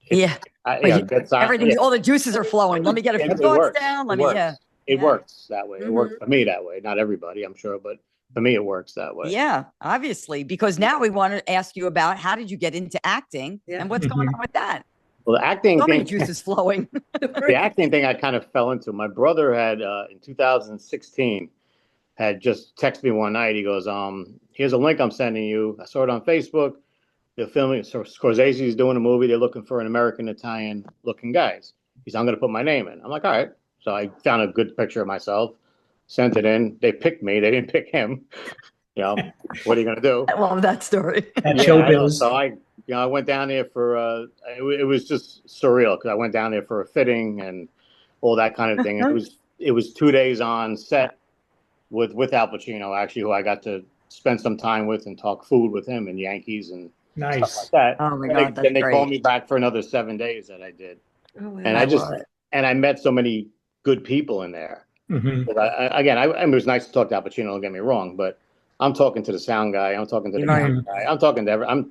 [SPEAKER 3] it's
[SPEAKER 1] Yeah. But
[SPEAKER 3] that's not,
[SPEAKER 1] everything, all the juices are flowing. Let me get a few
[SPEAKER 3] it
[SPEAKER 1] thoughts
[SPEAKER 3] works.
[SPEAKER 1] down.
[SPEAKER 3] It
[SPEAKER 1] Let me, yeah.
[SPEAKER 3] works. It
[SPEAKER 1] Yeah.
[SPEAKER 3] works that way. It works
[SPEAKER 4] Mhm.
[SPEAKER 3] for me that way. Not everybody, I'm sure, but for me, it works that way.
[SPEAKER 1] Yeah, obviously, because now we want to ask you about how did you get into acting
[SPEAKER 4] Yeah.
[SPEAKER 1] and what's going on with that?
[SPEAKER 3] Well, the acting
[SPEAKER 1] So many
[SPEAKER 3] thing,
[SPEAKER 1] juices flowing.
[SPEAKER 3] the acting thing, I kind of fell into. My brother had in 2016 had just texted me one night. He goes, here's a link I'm sending you. I saw it on Facebook. They're filming. So Scorsese's doing a movie. They're looking for an American Italian looking guys. He said, I'm going to put my name in. I'm like, all right. So I found a good picture of myself, sent it in. They picked me. They didn't pick him. You know, what are you going to do?
[SPEAKER 1] I love that story.
[SPEAKER 2] At
[SPEAKER 3] Yeah,
[SPEAKER 2] showbiz.
[SPEAKER 3] so I went down there for, it was just surreal because I went down there for a fitting and all that kind of thing. And it was 2 days on set with Al Pacino, actually, who I got to spend some time with and talk food with him and Yankees and stuff like
[SPEAKER 2] Nice.
[SPEAKER 3] that.
[SPEAKER 1] Oh my
[SPEAKER 3] And
[SPEAKER 1] God,
[SPEAKER 3] then they
[SPEAKER 1] that's
[SPEAKER 3] called
[SPEAKER 1] great.
[SPEAKER 3] me back for another 7 days that I did.
[SPEAKER 4] Oh, wow.
[SPEAKER 3] And
[SPEAKER 1] I love it.
[SPEAKER 3] and I met so many good people in there.
[SPEAKER 2] Hmm.
[SPEAKER 3] It was nice to talk to Al Pacino, don't get me wrong, but I'm talking to the sound guy, I'm talking to the
[SPEAKER 1] Right.
[SPEAKER 3] camera guy, I'm talking to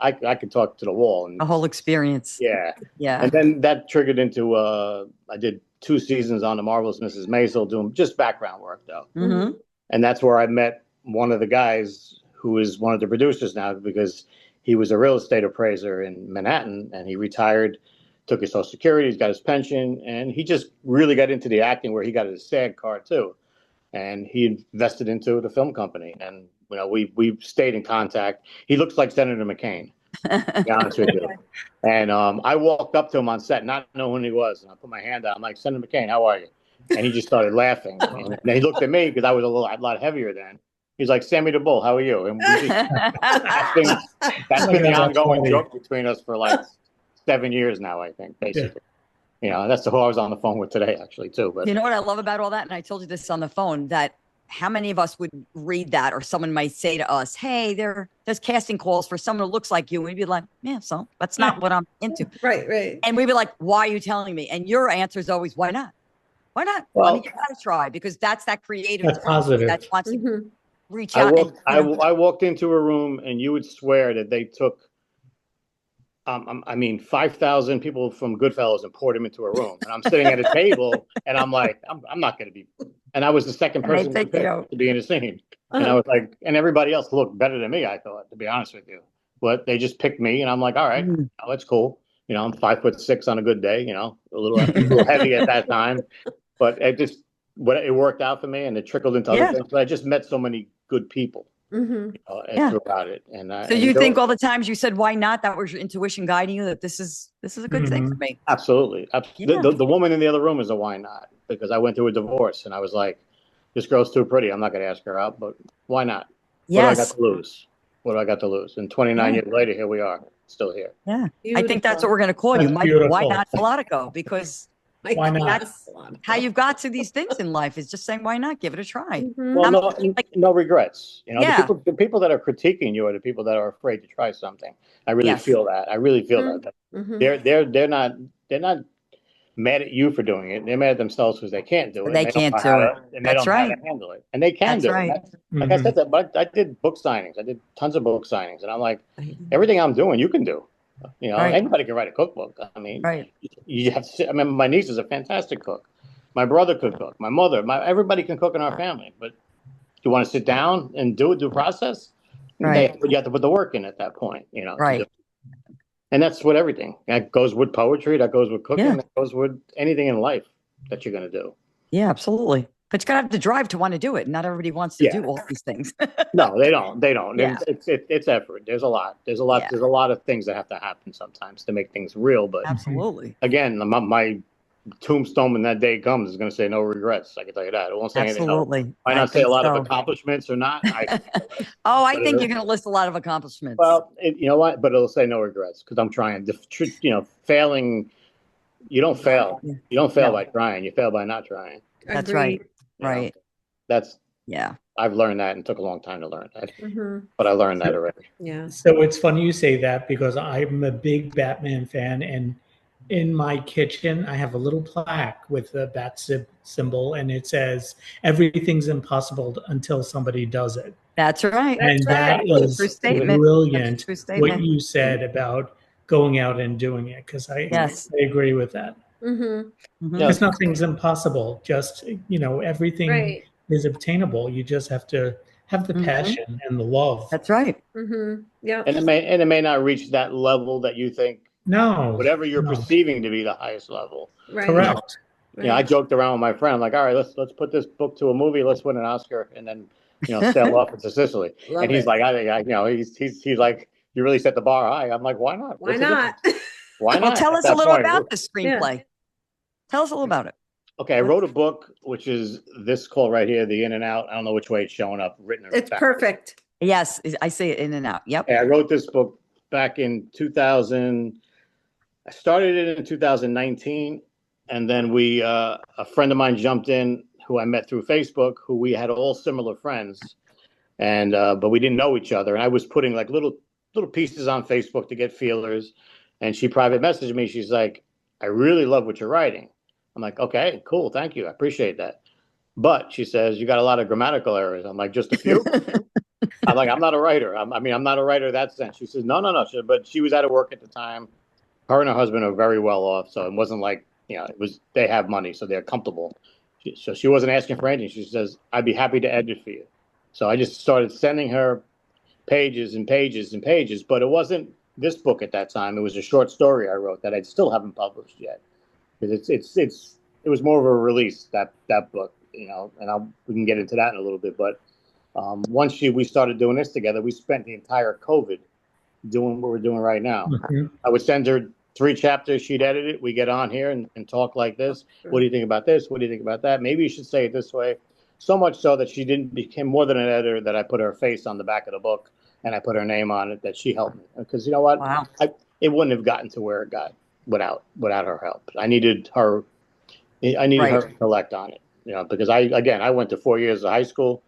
[SPEAKER 3] I could talk to the wall. And
[SPEAKER 1] A whole experience.
[SPEAKER 3] yeah.
[SPEAKER 1] Yeah.
[SPEAKER 3] And then that triggered into, I did 2 seasons on The Marvelous Mrs. Maisel doing just background work though.
[SPEAKER 1] Mm-hmm.
[SPEAKER 3] And that's where I met one of the guys who is one of the producers now, because he was a real estate appraiser in Manhattan and he retired, took his Social Security, he's got his pension, and he just really got into the acting where he got his SAG card too. And he invested into the film company. And we stayed in contact. He looks like Senator McCain, to be honest with you. And I walked up to him on set, not knowing who he was, and I put my hand out. I'm like, Senator McCain, how are you? And he just started laughing. And then he looked at me because I was a lot heavier then. He's like, Sammy the Bull, how are you? And we just, that's been the ongoing joke between us for like 7 years now, I think, basically. Yeah. That's who I was on the phone with today, actually, too. But
[SPEAKER 1] you know what I love about all that? And I told you this on the phone, that how many of us would read that, or someone might say to us, hey, there's casting calls for someone who looks like you. And we'd be like, yeah, so that's not what I'm into.
[SPEAKER 4] Right.
[SPEAKER 1] And we'd be like, why are you telling me? And your answer is always, why not? Why not?
[SPEAKER 3] Well,
[SPEAKER 1] I mean, you gotta try, because that's that creative.
[SPEAKER 2] That's positive.
[SPEAKER 1] That wants to
[SPEAKER 4] Mm-hmm.
[SPEAKER 1] reach out.
[SPEAKER 3] I walked into a room and you would swear that they took, 5,000 people from Goodfellas and poured them into a room. And I'm sitting at a table and I'm like, I'm not going to be. And I was the second person to be in the scene. And I was like, and everybody else looked better than me, I thought, to be honest with you. But they just picked me and I'm like, all right, that's cool. I'm 5'6" on a good day, a little heavy at that time. But it worked out for me and it trickled into other things. But I just met so many good people. Throughout it. And
[SPEAKER 1] so you think all the times you said why not, that was your intuition guiding you, that this is a good thing for me?
[SPEAKER 3] Absolutely. The woman in the other room is a why not, because I went through a divorce and I was like, this girl's too pretty, I'm not going to ask her out, but why not? What do I got to lose? And 29 years later, here we are, still here.
[SPEAKER 1] I think that's what we're going to call you, Michael. Why not Falotico? Because
[SPEAKER 2] why not?
[SPEAKER 1] That's how you've got to these things in life, is just saying, why not? Give it a try.
[SPEAKER 3] Well, no regrets. The people that are critiquing you are the people that are afraid to try something. I really feel that. I really feel that. They're not mad at you for doing it. They're mad at themselves because they can't do it.
[SPEAKER 1] They can't do it.
[SPEAKER 3] And they don't know how to handle it. And they can do it. Like I said, but I did book signings. I did tons of book signings. And I'm like, everything I'm doing, you can do. Anybody can write a cookbook. I mean, you have to. I mean, my niece is a fantastic cook. My brother could cook. My mother, everybody can cook in our family. But you want to sit down and do the process? You have to put the work in at that point. And that's with everything. That goes with poetry. That goes with cooking. That goes with anything in life that you're going to do.
[SPEAKER 1] Yeah, absolutely. But you got to have the drive to want to do it. Not everybody wants to do all these things.
[SPEAKER 3] No, they don't.
[SPEAKER 1] Yeah.
[SPEAKER 3] It's effort. There's a lot of things that have to happen sometimes to make things real. But
[SPEAKER 1] absolutely,
[SPEAKER 3] again, my tombstone when that day comes is going to say no regrets. I can tell you that. It won't say anything else. Might not say a lot of accomplishments or not. I
[SPEAKER 1] think you're going to list a lot of accomplishments.
[SPEAKER 3] Well, you know what? But it'll say no regrets because I'm trying. Failing. You don't fail. You don't fail by trying. You fail by not trying.
[SPEAKER 1] That's right. Right.
[SPEAKER 3] I've learned that and took a long time to learn that. But I learned that already.
[SPEAKER 4] Yeah.
[SPEAKER 2] So it's funny you say that because I'm a big Batman fan, and in my kitchen I have a little plaque with the bat symbol, and it says everything's impossible until somebody does it.
[SPEAKER 1] That's right.
[SPEAKER 2] And that is brilliant what you said about going out and doing it, because I agree with that. Because nothing's impossible. Just everything is obtainable. You just have to have the passion and the love.
[SPEAKER 1] That's right.
[SPEAKER 4] Yeah.
[SPEAKER 3] And it may not reach that level that you think.
[SPEAKER 2] No.
[SPEAKER 3] Whatever you're perceiving to be the highest level.
[SPEAKER 4] Right.
[SPEAKER 2] Correct.
[SPEAKER 3] I joked around with my friend. I'm like, all right, let's put this book to a movie. Let's win an Oscar, and then sail off into Sicily. And he's like, he's like, you really set the bar high. I'm like, why not?
[SPEAKER 4] Why not?
[SPEAKER 3] Why not?
[SPEAKER 1] Well, tell us a little about the screenplay. Tell us a little about it.
[SPEAKER 3] Okay, I wrote a book, which is this called right here, The In and Out. I don't know which way it's showing up, written or
[SPEAKER 4] It's
[SPEAKER 3] backwards.
[SPEAKER 4] perfect.
[SPEAKER 1] Yes, I say it in and out. Yep.
[SPEAKER 3] Okay, I wrote this book back in 2000. I started it in 2019, and then a friend of mine jumped in who I met through Facebook, who we had all similar friends, and but we didn't know each other. And I was putting like little pieces on Facebook to get feelers, and she private messaged me. She's like, "I really love what you're writing." I'm like, "Okay, cool, thank you, I appreciate that." But she says, "You got a lot of grammatical errors." I'm like, "Just a few?" I'm like, "I'm not a writer. I'm not a writer in that sense." She says, "No, no, no." But she was out of work at the time. Her and her husband are very well off, so it wasn't like, it was, they have money, so they're comfortable. So she wasn't asking for anything. She says, "I'd be happy to edit for you." So I just started sending her pages and pages and pages, but it wasn't this book at that time. It was a short story I wrote that I still haven't published yet. Because it was more of a release, that book, and we can get into that in a little bit. But once we started doing this together, we spent the entire COVID doing what we're doing right now.
[SPEAKER 2] Mm-hmm.
[SPEAKER 3] I would send her 3 chapters, she'd edit it, we get on here and talk like this. What do you think about this? What do you think about that? Maybe you should say it this way. So much so that she became more than an editor, that I put her face on the back of the book and I put her name on it, that she helped me. Because you know what?
[SPEAKER 1] Wow.
[SPEAKER 3] It wouldn't have gotten to where it got without her help. I needed her to collect on it, because I went to 4 years of high school.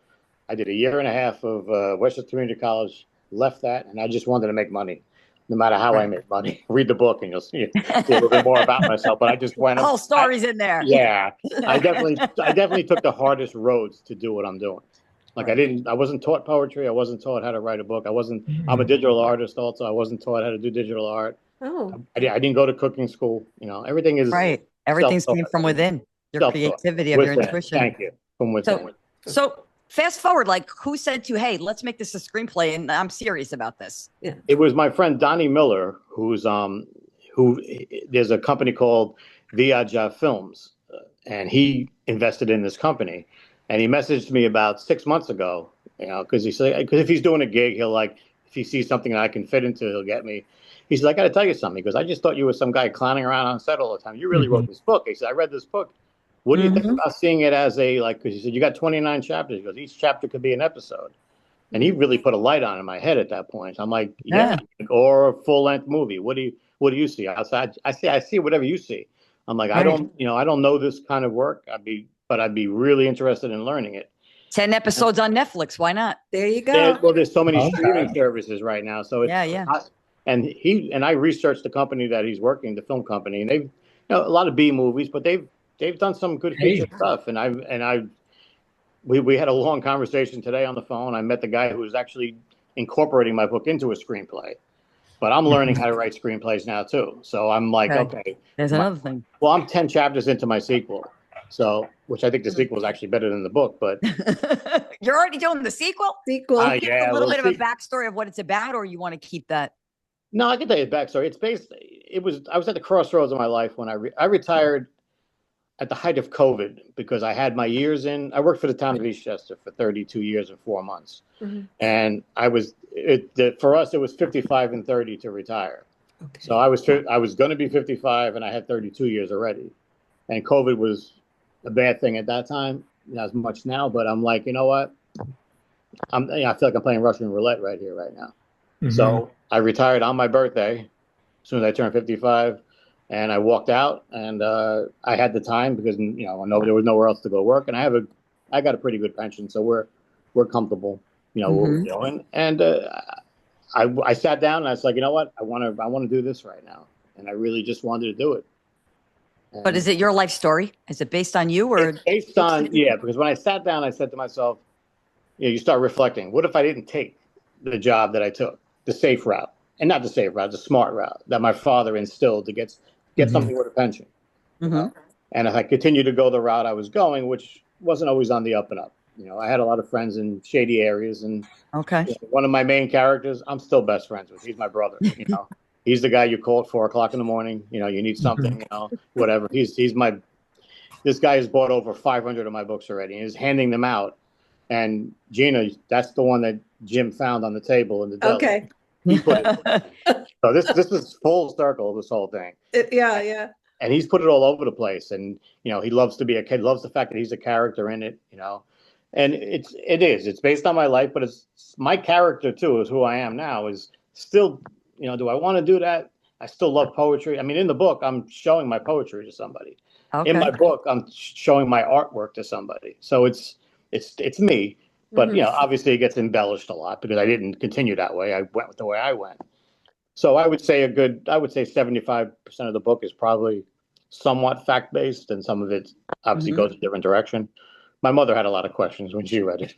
[SPEAKER 3] I did a year and a half of Westchester Community College, left that, and I just wanted to make money. No matter how I make money, read the book and you'll see a little bit more about myself. But I just went.
[SPEAKER 1] The whole story's in there.
[SPEAKER 3] Yeah, I definitely took the hardest roads to do what I'm doing. Like I wasn't taught poetry. I wasn't taught how to write a book. I'm a digital artist also. I wasn't taught how to do digital art.
[SPEAKER 4] Oh,
[SPEAKER 3] I didn't go to cooking school. Everything is
[SPEAKER 1] Right. Everything's came from within. Your
[SPEAKER 3] Self-taught.
[SPEAKER 1] creativity of your
[SPEAKER 3] Within.
[SPEAKER 1] intuition.
[SPEAKER 3] Thank you. From within.
[SPEAKER 1] So fast forward, like, who said to you, "Hey, let's make this a screenplay"? And I'm serious about this.
[SPEAKER 4] yeah.
[SPEAKER 3] It was my friend Donnie Miller, who there's a company called Viaja Films, and he invested in this company, and he messaged me about 6 months ago, because if he's doing a gig, if he sees something that I can fit into, he'll get me. He said, "I got to tell you something." He goes, "I just thought you were some guy clowning around on set all the time. You really wrote this book." He said, "I read this book. What do you think about seeing it as because he said, you got 29 chapters. He goes, each chapter could be an episode." And he really put a light on in my head at that point. I'm like, yeah. Or a full-length movie. What do you see outside? I see whatever you see. I'm like, I don't know this kind of work. I'd be really interested in learning it.
[SPEAKER 1] 10 episodes on Netflix. Why not?
[SPEAKER 4] There you go.
[SPEAKER 3] There's so many streaming services right now. So it's, and I researched the company that he's working, the film company, and they've, a lot of B movies, but they've done some good feature stuff. And we had a long conversation today on the phone. I met the guy who was actually incorporating my book into a screenplay, but I'm learning how to write screenplays now too. So I'm like, okay.
[SPEAKER 1] There's another thing.
[SPEAKER 3] Well, I'm 10 chapters into my sequel. So, which I think the sequel is actually better than the book, but
[SPEAKER 1] you're already doing the sequel?
[SPEAKER 3] Yeah,
[SPEAKER 1] a little bit of a backstory of what it's about, or you want to keep that?
[SPEAKER 3] No, I can tell you the backstory. I was at the crossroads of my life when I retired at the height of COVID, because I had my years in. I worked for the town of Eastchester for 32 years and 4 months, and for us it was 55 and 30 to retire. Okay. So I was going to be 55, and I had 32 years already, and COVID was a bad thing at that time. Not as much now, but I'm like, you know what? I feel like I'm playing Russian roulette right here, right now. So I retired on my birthday, as soon as I turned 55. And I walked out, and I had the time because there was nowhere else to go work, and I got a pretty good pension, so we're comfortable, what we're doing. And I sat down and I was like, you know what, I want to do this right now, and I really just wanted to do it. And
[SPEAKER 1] but is it your life story? Is it based on you, or
[SPEAKER 3] it's based on because when I sat down, I said to myself, you start reflecting. What if I didn't take the job that I took, the safe route, and not the safe route, the smart route that my father instilled to get something with a pension. And if I continued to go the route I was going, which wasn't always on the up and up, I had a lot of friends in shady areas, and one of my main characters, I'm still best friends with. He's my brother. He's the guy you call at 4 o'clock in the morning. You need something, whatever. This guy has bought over 500 of my books already and is handing them out. And Gina, that's the one that Jim found on the table in the deli.
[SPEAKER 4] Okay.
[SPEAKER 3] He put it. So this is full circle, this whole thing.
[SPEAKER 4] Yeah.
[SPEAKER 3] and he's put it all over the place. And he loves to be a kid, loves the fact that he's a character in it. And it's based on my life, but it's my character too. Is who I am now. Is still, do I want to do that? I still love poetry. I mean, in the book, I'm showing my poetry to somebody.
[SPEAKER 1] Okay.
[SPEAKER 3] In my book, I'm showing my artwork to somebody. So it's me. But obviously, it gets embellished a lot because I didn't continue that way. I went with the way I went. So I would say 75% of the book is probably somewhat fact-based, and some of it obviously goes a different direction. My mother had a lot of questions when she read it.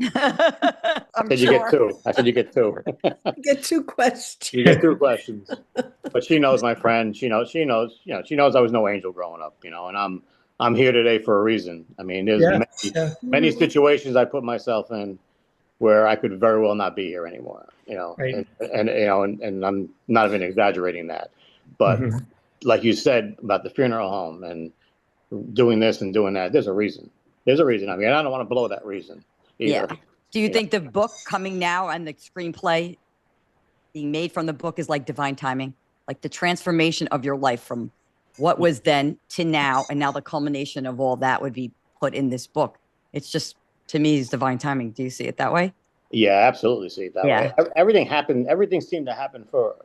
[SPEAKER 1] I'm
[SPEAKER 3] Said, "You get two." I said, "You get two."
[SPEAKER 4] Get 2 questions.
[SPEAKER 3] You get 2 questions. But she knows my friend. She knows I was no angel growing up, and I'm here today for a reason. I mean, there's many situations I put myself in where I could very well not be here anymore,
[SPEAKER 2] Right.
[SPEAKER 3] and I'm not even exaggerating that. But like you said about the funeral home and doing this and doing that, there's a reason. There's a reason. I mean, I don't want to blow that reason either.
[SPEAKER 1] Yeah. Do you think the book coming now and the screenplay being made from the book is like divine timing? Like the transformation of your life from what was then to now, and now the culmination of all that would be put in this book. It's just, to me, is divine timing. Do you see it that way?
[SPEAKER 3] Yeah, absolutely see it that way. Everything happened. Everything seemed to happen for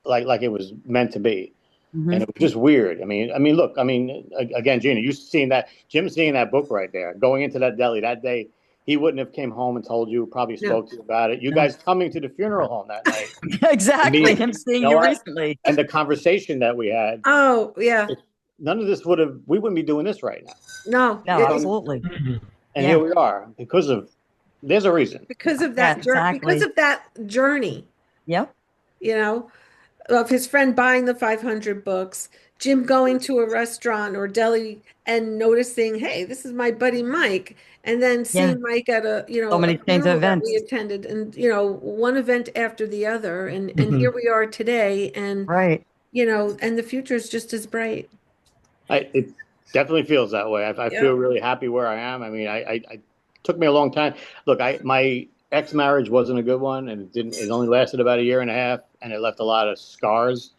[SPEAKER 3] like it was meant to be. And it was just weird. I mean, look, again, Gina, Jim's seeing that book right there, going into that deli that day. He wouldn't have came home and told you, probably spoke to you about it. You guys coming to the funeral home that night.
[SPEAKER 1] Exactly. Him seeing you recently.
[SPEAKER 3] And the conversation that we had.
[SPEAKER 4] Oh, yeah.
[SPEAKER 3] None of this we wouldn't be doing this right
[SPEAKER 4] No.
[SPEAKER 3] now.
[SPEAKER 1] No, absolutely.
[SPEAKER 3] And here we are there's a reason.
[SPEAKER 4] Because of that because of that journey.
[SPEAKER 1] Yep.
[SPEAKER 4] Of his friend buying the 500 books, Jim going to a restaurant or deli and noticing, hey, this is my buddy Mike, and then seeing Mike at
[SPEAKER 1] so many kinds of events
[SPEAKER 4] we attended, and one event after the other, and here we are today, and and the future is just as bright.
[SPEAKER 3] It definitely feels that way. I feel really happy where I am. I mean, it took me a long time. Look, my ex-marriage wasn't a good one, and it only lasted about 1.5 years, and it left a lot of scars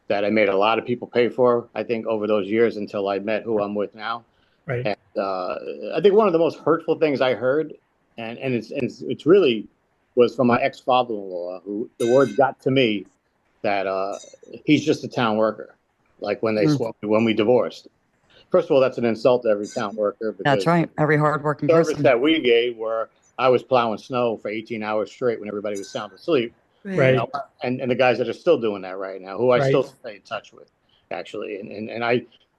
[SPEAKER 3] that I made a lot of people pay for, I think, over those years until I met who I'm with now.
[SPEAKER 2] Right.
[SPEAKER 3] And I think one of the most hurtful things I heard, and it's really was from my ex-father-in-law, who the words got to me that he's just a town worker. Like when when we divorced. First of all, that's an insult to every town worker.
[SPEAKER 1] That's right. Every hardworking
[SPEAKER 3] service
[SPEAKER 1] person
[SPEAKER 3] that we gave where I was plowing snow for 18 hours straight when everybody was sound asleep.
[SPEAKER 2] Right.
[SPEAKER 3] And the guys that are still doing that right now, who I still stay in touch with, actually.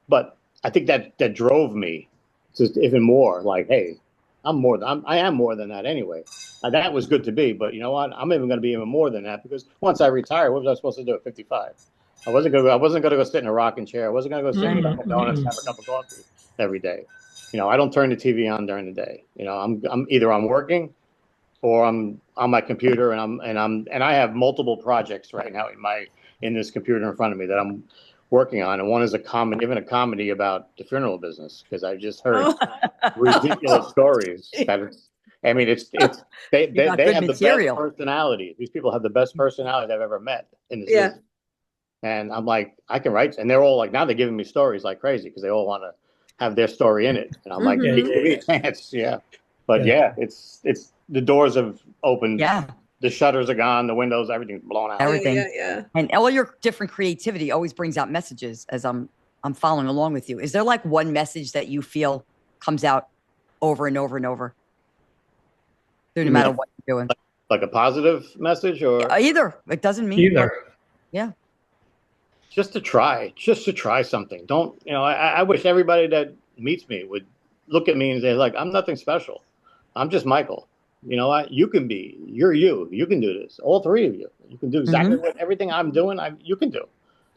[SPEAKER 3] But I think that drove me to even more like, hey, I am more than that anyway. That was good to be, but you know what? I'm even going to be even more than that, because once I retire, what was I supposed to do at 55? I wasn't going to go sit in a rocking chair. I wasn't going to go sit in a donuts, have a cup of coffee every day. I don't turn the TV on during the day. I'm either working or I'm on my computer, and I have multiple projects right now in this computer in front of me that I'm working on, and one is a comedy about the funeral business, because I just heard ridiculous stories. They have the best personality. These people have the best personality I've ever met in this business. And I'm like, I can write, and they're all like, now they're giving me stories like crazy because they all want to have their story in it, and I'm like, give me a chance, But it's the doors have opened, the shutters are gone, the windows, everything's blown out,
[SPEAKER 1] everything, and all your different creativity always brings out messages. As I'm following along with you, is there like one message that you feel comes out over and over and over, no matter what you're doing?
[SPEAKER 3] Like a positive message, or
[SPEAKER 1] either? It doesn't mean
[SPEAKER 2] either.
[SPEAKER 3] Just to try something. Don't, I wish everybody that meets me would look at me and say, like, I'm nothing special. I'm just Michael. You know what? You can be. You're you. You can do this. All three of you. You can do exactly everything I'm doing. You can do.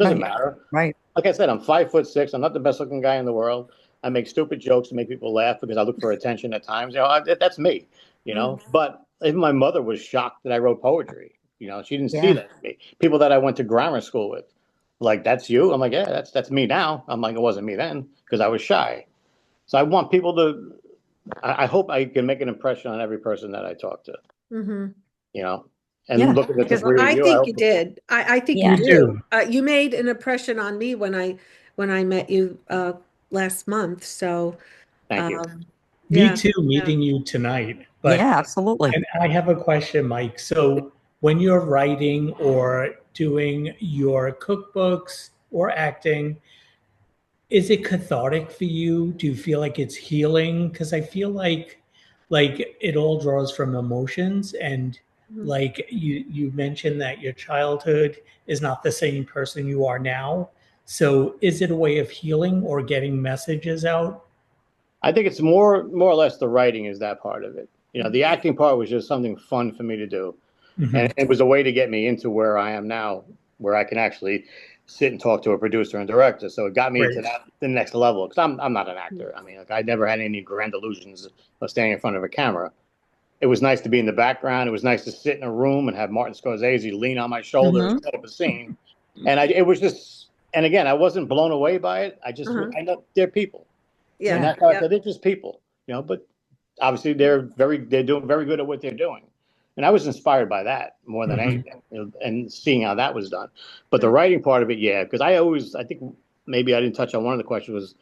[SPEAKER 3] Doesn't matter.
[SPEAKER 1] Right.
[SPEAKER 3] Like I said, I'm 5'6". I'm not the best looking guy in the world. I make stupid jokes to make people laugh because I look for attention at times. That's me. But even my mother was shocked that I wrote poetry. She didn't see that in me. People that I went to grammar school with, like, that's you? I'm like, yeah, that's me now. I'm like, it wasn't me then because I was shy. So I want people to, I hope I can make an impression on every person that I talk to, and look at the three of you.
[SPEAKER 4] I think you did. I think you do. You made an impression on me when I when I met you last month. So,
[SPEAKER 3] Thank you.
[SPEAKER 2] Me
[SPEAKER 4] yeah,
[SPEAKER 2] too,
[SPEAKER 4] yeah.
[SPEAKER 2] meeting you tonight. But
[SPEAKER 1] Yeah, absolutely.
[SPEAKER 2] and I have a question, Mike. So when you're writing or doing your cookbooks or acting, is it cathartic for you? Do you feel like it's healing? Because I feel like it all draws from emotions, and
[SPEAKER 4] Mhm.
[SPEAKER 2] like you mentioned that your childhood is not the same person you are now. So is it a way of healing or getting messages out?
[SPEAKER 3] I think it's more or less the writing is that part of it. You know, the acting part was just something fun for me to do.
[SPEAKER 2] Mhm.
[SPEAKER 3] And it was a way to get me into where I am now, where I can actually sit and talk to a producer and director. So it got me
[SPEAKER 2] Great.
[SPEAKER 3] to the next level because I'm not an actor. I mean, like, I never had any grand illusions of standing in front of a camera. It was nice to be in the background. It was nice to sit in a room and have Martin Scorsese lean on my shoulder and
[SPEAKER 1] Hmm.
[SPEAKER 3] set up a scene. And it was just, and again, I wasn't blown away by it.
[SPEAKER 4] Uh-huh.
[SPEAKER 3] I know they're people, and
[SPEAKER 4] Yeah,
[SPEAKER 3] that's how I
[SPEAKER 4] yeah.
[SPEAKER 3] said they're just people, you know. But obviously, they're doing very good at what they're doing, and I was inspired by that more than
[SPEAKER 2] Mhm.
[SPEAKER 3] anything, you know, and seeing how that was done. But the writing part of it, yeah, because I think maybe I didn't touch on one of the questions was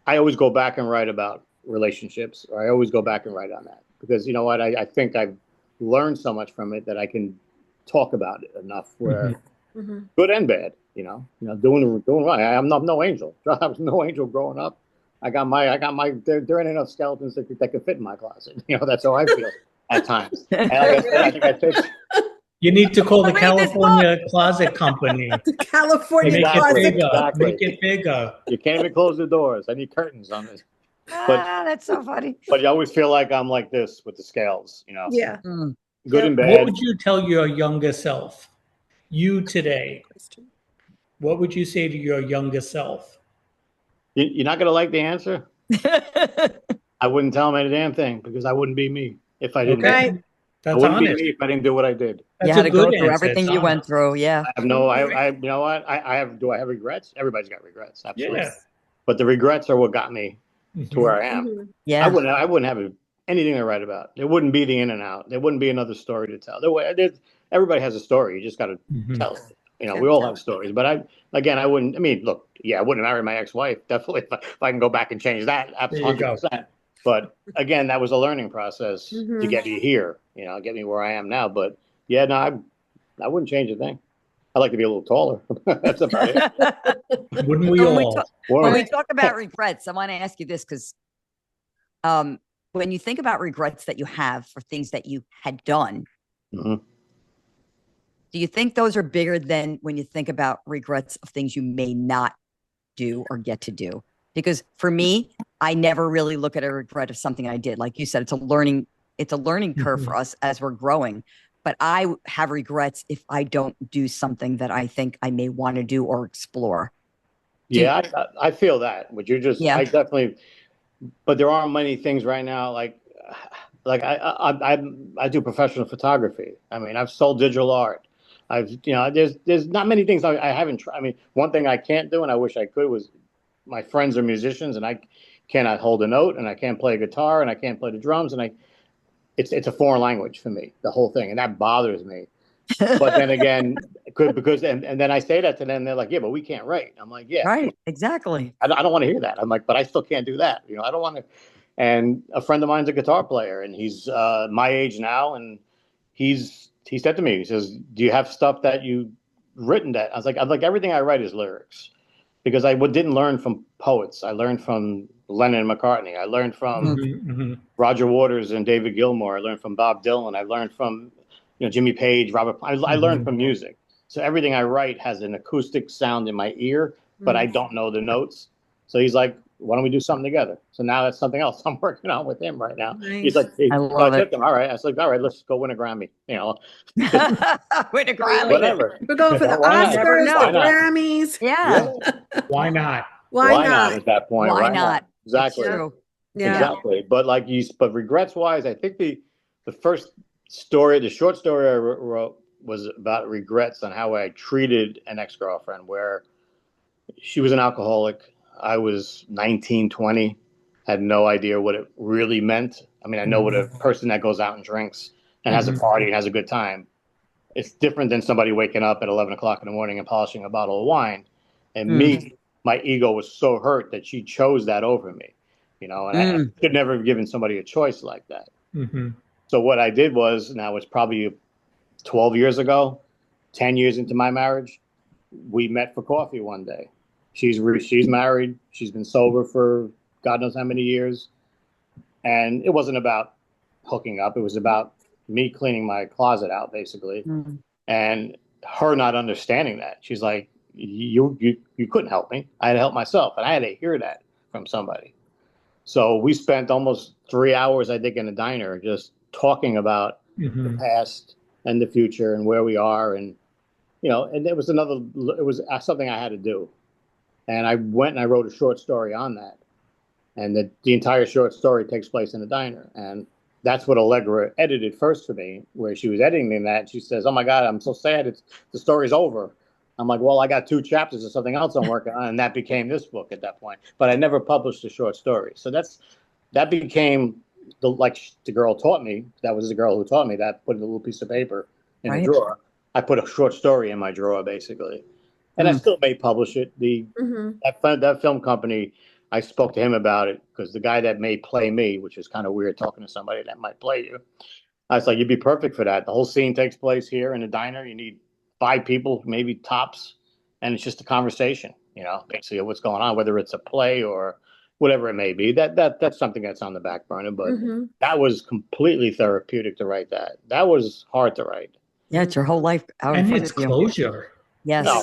[SPEAKER 3] I always go back and write about relationships, or I always go back and write on that because you know what, I think I've learned so much from it that I can talk about it enough where
[SPEAKER 2] Mhm.
[SPEAKER 4] Hmm.
[SPEAKER 3] good and bad, doing right. I'm not no angel. I was no angel growing up. There ain't enough skeletons that could fit in my closet. You know, that's how I feel at times. And like I said, I think I fit
[SPEAKER 2] You need to call the
[SPEAKER 1] Read this book.
[SPEAKER 2] California Closet Company.
[SPEAKER 4] The
[SPEAKER 2] They
[SPEAKER 4] California
[SPEAKER 2] make it
[SPEAKER 3] exactly,
[SPEAKER 4] Closet.
[SPEAKER 2] bigger. Make
[SPEAKER 3] exactly.
[SPEAKER 2] it bigger.
[SPEAKER 3] You can't even close the doors. I need curtains on this. But
[SPEAKER 1] That's so funny.
[SPEAKER 3] you always feel like I'm like this with the scales, you know,
[SPEAKER 4] Yeah.
[SPEAKER 1] Mm.
[SPEAKER 3] good
[SPEAKER 4] Yep.
[SPEAKER 3] and
[SPEAKER 2] What
[SPEAKER 3] bad.
[SPEAKER 2] would you tell your younger self? You today.
[SPEAKER 4] Question.
[SPEAKER 2] What would you say to your younger self?
[SPEAKER 3] You're not gonna like the answer. I wouldn't tell them any damn thing because I wouldn't be me if I didn't.
[SPEAKER 2] Okay.
[SPEAKER 4] Right.
[SPEAKER 3] I
[SPEAKER 2] That's
[SPEAKER 3] wouldn't be
[SPEAKER 2] honest.
[SPEAKER 3] me if I didn't do what I did.
[SPEAKER 1] You
[SPEAKER 2] That's
[SPEAKER 1] had
[SPEAKER 2] a
[SPEAKER 1] to go
[SPEAKER 2] good
[SPEAKER 1] through
[SPEAKER 2] answer.
[SPEAKER 1] everything
[SPEAKER 2] It's
[SPEAKER 1] you went
[SPEAKER 2] honest.
[SPEAKER 1] through. Yeah.
[SPEAKER 3] I have no, you know what? I have, do I have regrets? Everybody's got regrets. Absolutely.
[SPEAKER 2] Yeah.
[SPEAKER 3] But the regrets are what got me to
[SPEAKER 2] Mhm.
[SPEAKER 3] where I am.
[SPEAKER 4] Hmm.
[SPEAKER 1] Yeah.
[SPEAKER 3] I wouldn't have anything to write about. There wouldn't be the in and out. There wouldn't be another story to tell. Everybody has a story. You just got to
[SPEAKER 2] Mhm.
[SPEAKER 3] tell it. You know,
[SPEAKER 4] Yeah.
[SPEAKER 3] we all have stories, but I wouldn't, I mean, look, yeah, I wouldn't marry my ex-wife. Definitely. If I can go back and change that,
[SPEAKER 2] There you
[SPEAKER 3] absolutely
[SPEAKER 2] go.
[SPEAKER 3] 100%. But again, that was a learning process to
[SPEAKER 4] Hmm.
[SPEAKER 3] get me here, you know, get me where I am now. But yeah, no, I wouldn't change a thing. I'd like to be a little taller. That's about it.
[SPEAKER 2] Wouldn't we
[SPEAKER 1] when we
[SPEAKER 2] all?
[SPEAKER 1] talk, when we
[SPEAKER 4] Right.
[SPEAKER 1] talk about regrets, I want to ask you this because when you think about regrets that you have for things that you had done,
[SPEAKER 3] Mhm.
[SPEAKER 1] do you think those are bigger than when you think about regrets of things you may not do or get to do? Because for me, I never really look at a regret of something I did. Like you said, it's a learning curve for
[SPEAKER 2] Mhm.
[SPEAKER 1] us as we're growing. But I have regrets if I don't do something that I think I may want to do or explore.
[SPEAKER 3] Yeah, I feel that. But
[SPEAKER 1] Yeah.
[SPEAKER 3] I definitely, but there aren't many things right now. Like I do professional photography. I mean, I've sold digital art. There's not many things I haven't tried. I mean, one thing I can't do, and I wish I could, was my friends are musicians, and I cannot hold a note, and I can't play a guitar, and I can't play the drums, and it's a foreign language for me, the whole thing, and that bothers me. But then again, because and then I say that to them, they're like, yeah, but we can't write. I'm like, yeah,
[SPEAKER 1] Right. Exactly.
[SPEAKER 3] I don't want to hear that. I'm like, but I still can't do that. You know, I don't want to. And a friend of mine's a guitar player, and he's my age now, and he said to me, he says, "Do you have stuff that you written that?" I'm like, everything I write is lyrics because didn't learn from poets. I learned from Lennon and McCartney. I learned from
[SPEAKER 2] Mhm. Mhm.
[SPEAKER 3] Roger Waters and David Gilmour. I learned from Bob Dylan. I learned from Jimmy Page, Robert. I learned
[SPEAKER 2] Mhm.
[SPEAKER 3] from music. So everything I write has an acoustic sound in my ear, but I don't know the notes. So he's like, "Why don't we do something together?" So now that's something else I'm working on with him right now. He's
[SPEAKER 4] Nice.
[SPEAKER 3] like,
[SPEAKER 1] I
[SPEAKER 3] so I
[SPEAKER 1] love
[SPEAKER 3] said
[SPEAKER 1] it.
[SPEAKER 3] to him, "All right." I was like, "All right, let's go win a Grammy." You know,
[SPEAKER 1] With a
[SPEAKER 4] I love
[SPEAKER 1] Grammy.
[SPEAKER 4] it.
[SPEAKER 3] whatever.
[SPEAKER 4] We're going for the
[SPEAKER 3] Why not?
[SPEAKER 1] Never
[SPEAKER 4] Oscars,
[SPEAKER 1] know.
[SPEAKER 4] the
[SPEAKER 3] Why not?
[SPEAKER 4] Grammys.
[SPEAKER 1] Yeah.
[SPEAKER 3] Yeah.
[SPEAKER 2] Why not?
[SPEAKER 4] Why
[SPEAKER 3] Why not?
[SPEAKER 4] not?
[SPEAKER 3] At that point,
[SPEAKER 1] Why
[SPEAKER 3] why
[SPEAKER 1] not?
[SPEAKER 3] not?
[SPEAKER 1] It's
[SPEAKER 3] Exactly.
[SPEAKER 1] true.
[SPEAKER 4] Yeah.
[SPEAKER 3] Exactly. But regrets wise, I think the first story, the short story I wrote was about regrets on how I treated an ex girlfriend, where she was an alcoholic. I was 19, 20, had no idea what it really meant. I mean, I know what a
[SPEAKER 2] Mhm.
[SPEAKER 3] person that goes out and drinks and has a
[SPEAKER 2] Mhm.
[SPEAKER 3] party and has a good time. It's different than somebody waking up at 11 o'clock in the morning and polishing a bottle of wine. And
[SPEAKER 2] Mhm.
[SPEAKER 3] me, my ego was so hurt that she chose that over me, you know, and I could never have given somebody a choice like that. So what I did was, now it's probably 12 years ago, 10 years into my marriage, we met for coffee one day. She's married. She's been sober for God knows how many years. And it wasn't about hooking up. It was about me cleaning my closet out, basically. And her not understanding that. She's like, you couldn't help me. I had to help myself. And I had to hear that from somebody. So we spent almost 3 hours, I think, in a diner just talking about the past and the future and where we are. And, you know, and it was something I had to do. And I went and I wrote a short story on that. And the entire short story takes place in a diner. And that's what Allegra edited first for me, where she was editing that. She says, "Oh my God, I'm so sad. The story's over." I'm like, "Well, I got 2 chapters of something else I'm working on." And that became this book at that point. But I never published a short story. So that became like the girl taught me. That was the girl who taught me that, put a little piece of paper in a drawer. I put a short story in my drawer, basically. And I still may publish it. That film company, I spoke to him about it because the guy that may play me, which is kind of weird talking to somebody that might play you. I was like, "You'd be perfect for that. The whole scene takes place here in a diner. You need 5 people, maybe tops. And it's just a conversation, you know, basically what's going on, whether it's a play or whatever it may be. That's something that's on the back burner. But that was completely therapeutic to write that. That was hard to write.
[SPEAKER 1] Yeah, it's your whole life out
[SPEAKER 2] And
[SPEAKER 1] in front
[SPEAKER 2] it's
[SPEAKER 1] of you.
[SPEAKER 2] closure.
[SPEAKER 1] Yes.
[SPEAKER 3] No,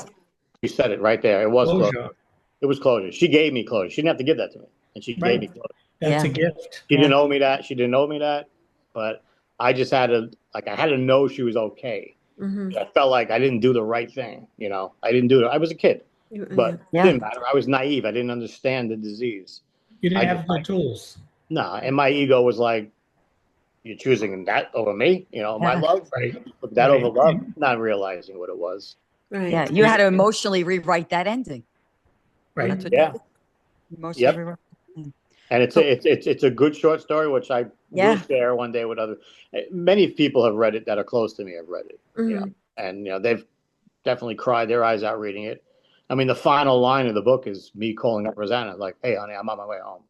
[SPEAKER 3] you said it right there. It was closure. It was closure. She gave me closure. She didn't have to give that to me. And she gave me closure.
[SPEAKER 2] That's a gift.
[SPEAKER 3] She didn't owe me that. She didn't owe me that. But I just had to, I had to know she was okay. I felt like I didn't do the right thing. You know, I didn't do it. I was a kid, but it didn't matter. I was naive. I didn't understand the disease.
[SPEAKER 2] You didn't have the tools.
[SPEAKER 3] No. And my ego was like, "You're choosing that over me? You know, my love, that over love," not realizing what it was.
[SPEAKER 4] Right.
[SPEAKER 1] Yeah. You had to emotionally rewrite that ending.
[SPEAKER 2] Right.
[SPEAKER 1] That's what emotionally rewrite.
[SPEAKER 3] And it's a good short story, which I will share one day with others. Many people have read it that are close to me have read it. You know, and, you know, they've definitely cried their eyes out reading it. I mean, the final line of the book is me calling up Rosanna, like, "Hey, honey, I'm on my way home."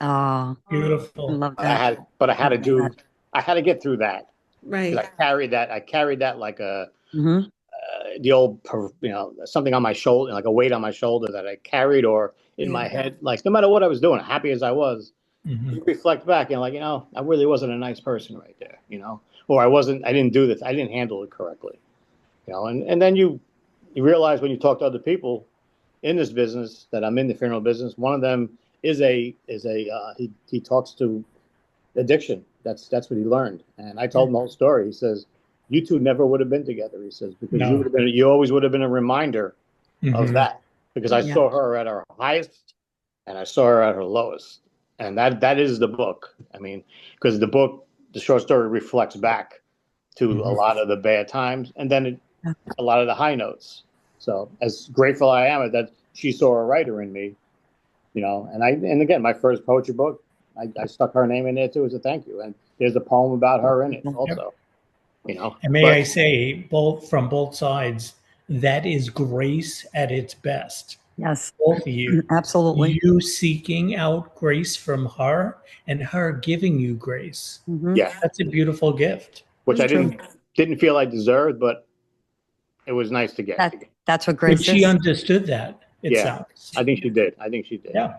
[SPEAKER 1] Oh,
[SPEAKER 2] Beautiful.
[SPEAKER 1] I love that.
[SPEAKER 3] I had to get through that.
[SPEAKER 4] Right.
[SPEAKER 3] I carried that like the old, you know, something on my shoulder, like a weight on my shoulder that I carried, or in my head. Like, no matter what I was doing, happy as I was, you reflect back and, like, you know, I really wasn't a nice person right there, you know, or I didn't do this. I didn't handle it correctly, you know, and then you realize when you talk to other people in this business that I'm in the funeral business, one of them he talks to addiction. That's what he learned. And I told him the whole story. He says, "You two never would have been together." He says, "Because you always would have been a reminder of that." Because I saw her at her highest and I saw her at her lowest. And that is the book. I mean, because the short story reflects back to a lot of the bad times and then a lot of the high notes. So as grateful I am that she saw a writer in me, you know, and again, my first poetry book, I stuck her name in there too as a thank you. And there's a poem about her in it also, you know.
[SPEAKER 2] And may I say, from both sides, that is grace at its best.
[SPEAKER 1] Yes.
[SPEAKER 2] Both of you.
[SPEAKER 1] Absolutely.
[SPEAKER 2] You seeking out grace from her and her giving you grace.
[SPEAKER 3] Yeah.
[SPEAKER 2] That's a beautiful gift.
[SPEAKER 3] Which I didn't feel I deserved, but it was nice to get.
[SPEAKER 1] That's what grace is.
[SPEAKER 2] But she understood that. It sounds.
[SPEAKER 3] I think she did.
[SPEAKER 2] Yeah.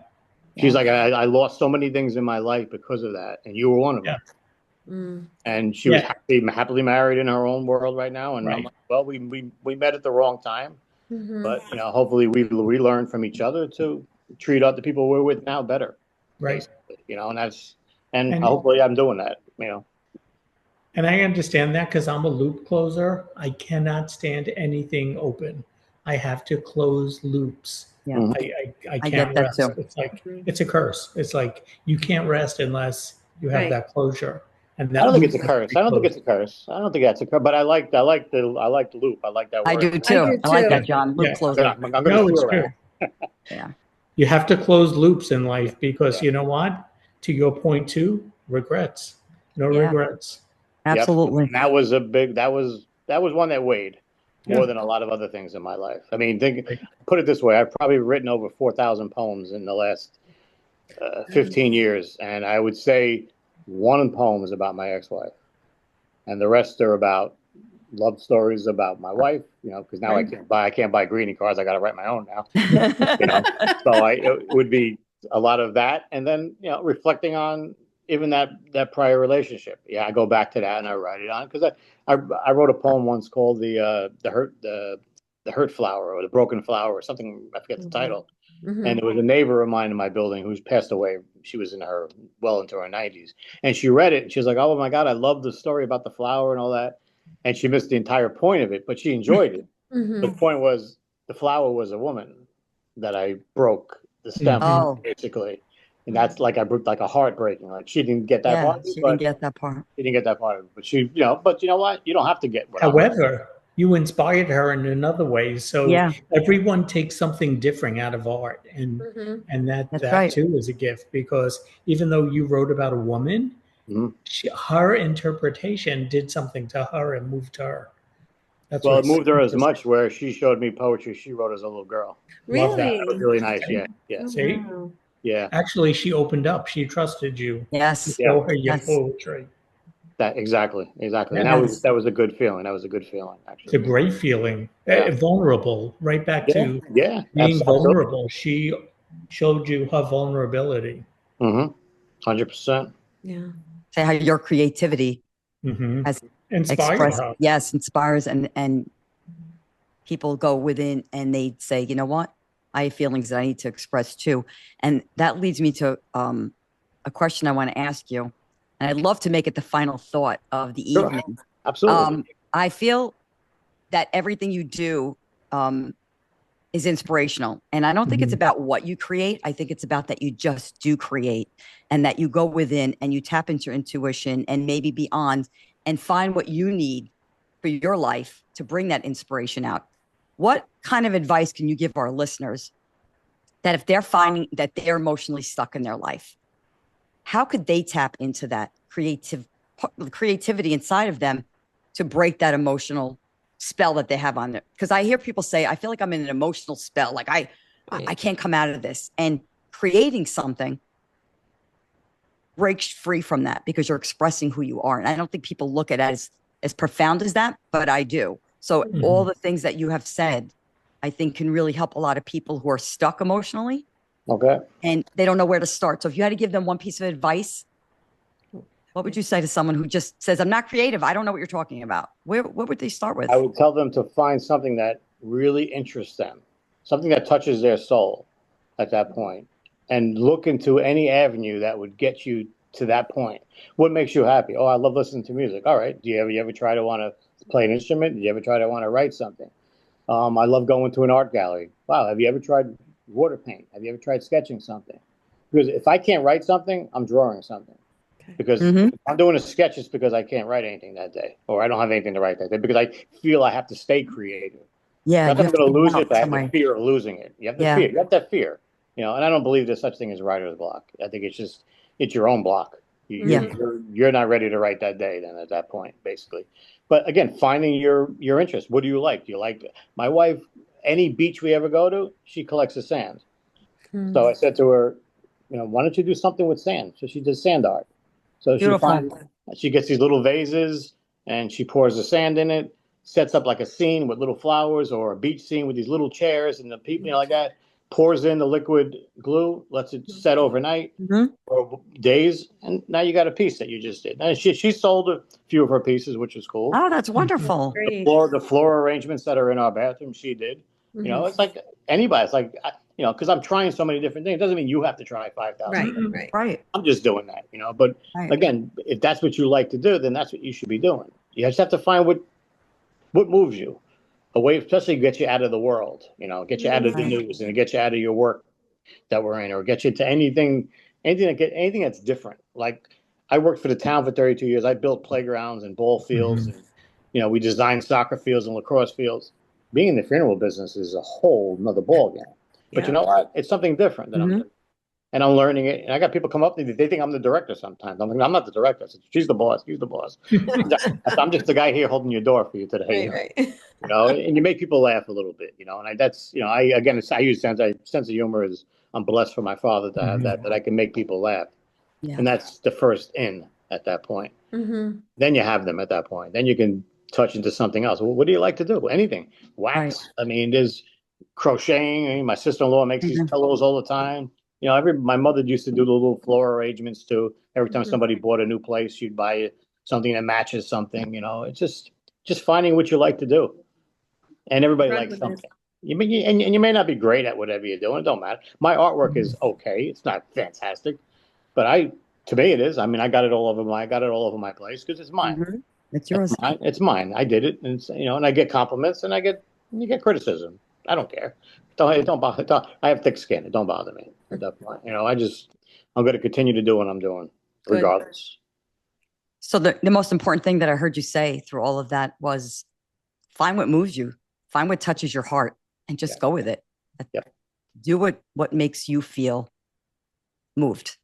[SPEAKER 3] She's like, I lost so many things in my life because of that, and you were one of them. And she was happily married in her own world right now. And I'm like, well, we met at the wrong time, but, you know, hopefully we learn from each other to treat other people we're with now better.
[SPEAKER 2] Right.
[SPEAKER 3] Basically. You know, and hopefully I'm doing that. You know.
[SPEAKER 2] And I understand that because I'm a loop closer. I cannot stand anything open. I have to close loops.
[SPEAKER 1] Yeah.
[SPEAKER 2] I can't rest. Too. It's like, it's a curse. It's like you can't rest unless you have that closure. And that
[SPEAKER 3] I don't think it's a curse. I don't think it's a curse. I don't think that's a curse. But I like the loop. I like that word.
[SPEAKER 1] I do too. I like that, John. Loop closer.
[SPEAKER 3] I'm gonna
[SPEAKER 2] it's true.
[SPEAKER 1] Yeah.
[SPEAKER 2] You have to close loops in life because you know what? To your point too, regrets. No regrets.
[SPEAKER 1] Absolutely.
[SPEAKER 3] And that was one that weighed. more than a lot of other things in my life. I mean, put it this way: I've probably written over 4,000 poems in the last 15 years, and I would say one poem is about my ex-wife, and the rest are about love stories about my wife. Because now I can't buy greeting cards. I got to write my own now. So it would be a lot of that, and then reflecting on even that prior relationship. I go back to that and I write it on, because I wrote a poem once called the hurt flower, or the broken flower, or something. I forget the title. And there was a neighbor of mine in my building who's passed away. She was well into her 90s, and she read it and she was like, "Oh my God, I love the story about the flower and all that." And she missed the entire point of it, but she enjoyed it. The point was, the flower was a woman that I broke the stem, basically. And that's like, I broke like a heartbreaking. Like, she didn't get that part.
[SPEAKER 1] She didn't get that part.
[SPEAKER 3] She didn't get that part of it. But you know what? You don't have to get what
[SPEAKER 2] However, you inspired her in another way. So everyone takes something different out of art. And that too is a gift, because even though you wrote about a woman, her interpretation did something to her and moved her.
[SPEAKER 3] It moved her as much where she showed me poetry she wrote as a little girl.
[SPEAKER 4] Really?
[SPEAKER 3] Love that. That was really nice. Yeah.
[SPEAKER 4] Oh,
[SPEAKER 2] See?
[SPEAKER 4] wow.
[SPEAKER 3] Yeah.
[SPEAKER 2] Actually, she opened up. She trusted you.
[SPEAKER 1] Yes.
[SPEAKER 2] To show her your poetry.
[SPEAKER 3] Exactly. And that was a good feeling. That was a good feeling, actually.
[SPEAKER 2] It's a great feeling. Vulnerable. Right back to being vulnerable. She showed you her vulnerability.
[SPEAKER 3] 100%.
[SPEAKER 4] Yeah.
[SPEAKER 1] Say how your creativity has
[SPEAKER 2] inspired her.
[SPEAKER 1] Yes, inspires, and people go within and they say, you know what? I have feelings that I need to express too. And that leads me to a question I want to ask you. And I'd love to make it the final thought of the evening.
[SPEAKER 3] Absolutely.
[SPEAKER 1] I feel that everything you do is inspirational. And I don't think it's about what you create. I think it's about that you just do create, and that you go within and you tap into your intuition and maybe beyond, and find what you need for your life to bring that inspiration out. What kind of advice can you give our listeners that if they're finding that they're emotionally stuck in their life, how could they tap into that creativity inside of them to break that emotional spell that they have on it? Because I hear people say, I feel like I'm in an emotional spell. Like I can't come out of this. And creating something breaks free from that, because you're expressing who you are. And I don't think people look at it as profound as that, but I do. So all the things that you have said, I think can really help a lot of people who are stuck emotionally.
[SPEAKER 3] Okay.
[SPEAKER 1] And they don't know where to start. So if you had to give them one piece of advice, what would you say to someone who just says, I'm not creative, I don't know what you're talking about? What would they start with?
[SPEAKER 3] I would tell them to find something that really interests them, something that touches their soul at that point, and look into any avenue that would get you to that point. What makes you happy? Oh, I love listening to music. All right. Do you ever try to want to play an instrument? Do you ever try to want to write something? I love going to an art gallery. Wow. Have you ever tried water paint? Have you ever tried sketching something? Because if I can't write something, I'm drawing something. Because if I'm doing a sketch, it's because I can't write anything that day, or I don't have anything to write that day, because I feel I have to stay creative.
[SPEAKER 1] Yeah.
[SPEAKER 3] Not that I'm going to lose it, but I have the fear of losing it. You have the fear. You have that fear. And I don't believe there's such thing as writer's block. I think it's your own block. You're not ready to write that day then at that point, basically. But again, finding your interest. What do you like? Do you like, my wife, any beach we ever go to, she collects the sand. So I said to her, why don't you do something with sand? So she does sand art. So she gets these little vases and she pours the sand in it, sets up like a scene with little flowers, or a beach scene with these little chairs and the people, like that, pours in the liquid glue, lets it set overnight or days, and now you got a piece that you just did. And she sold a few of her pieces, which is cool.
[SPEAKER 1] Oh, that's wonderful.
[SPEAKER 3] The floor arrangements that are in our bathroom, she did. It's like anybody. It's like, because I'm trying so many different things. It doesn't mean you have to try 5,000.
[SPEAKER 1] Right.
[SPEAKER 3] I'm just doing that, But again, if that's what you like to do, then that's what you should be doing. You just have to find what moves you away, especially get you out of the world, get you out of the news, and get you out of your work that we're in, or get you to anything that's different. Like, I worked for the town for 32 years. I built playgrounds and ball fields, and we designed soccer fields and lacrosse fields. Being in the funeral business is a whole nother ball game. But you know what? It's something different that I'm doing. and I'm learning it. And I got people come up to me, they think I'm the director sometimes. I'm like, I'm not the director. I said, she's the boss. She's the boss. I'm just the guy here holding your door for you today.
[SPEAKER 4] Right.
[SPEAKER 3] You know, and you make people laugh a little bit, you know, and that's, you know, I use sense of humor is, I'm blessed for my father to have that I can make people laugh.
[SPEAKER 1] Yeah.
[SPEAKER 3] And that's the first in at that point. Then you have them at that point. Then you can touch into something else. Well, what do you like to do? Anything. Wax.
[SPEAKER 1] Right.
[SPEAKER 3] I mean, there's crocheting. My sister-in-law makes these pillows all the time. You know, my mother used to do the little floral arrangements too. Every time somebody bought a new place, she'd buy something that matches something. You know, it's just finding what you like to do, and everybody likes something. You may not be great at whatever you're doing. It don't matter. My artwork is okay. It's not fantastic, but to me it is. I mean, I got it all over my place because it's mine.
[SPEAKER 1] It's yours.
[SPEAKER 3] It's mine. I did it, and it's, you know, and I get compliments and you get criticism. I don't care. Don't bother. I have thick skin. It don't bother me at that point. You know, I'm going to continue to do what I'm doing, regardless.
[SPEAKER 1] So the most important thing that I heard you say through all of that was find what moves you, find what touches your heart, and just go with it. Do what makes you feel moved.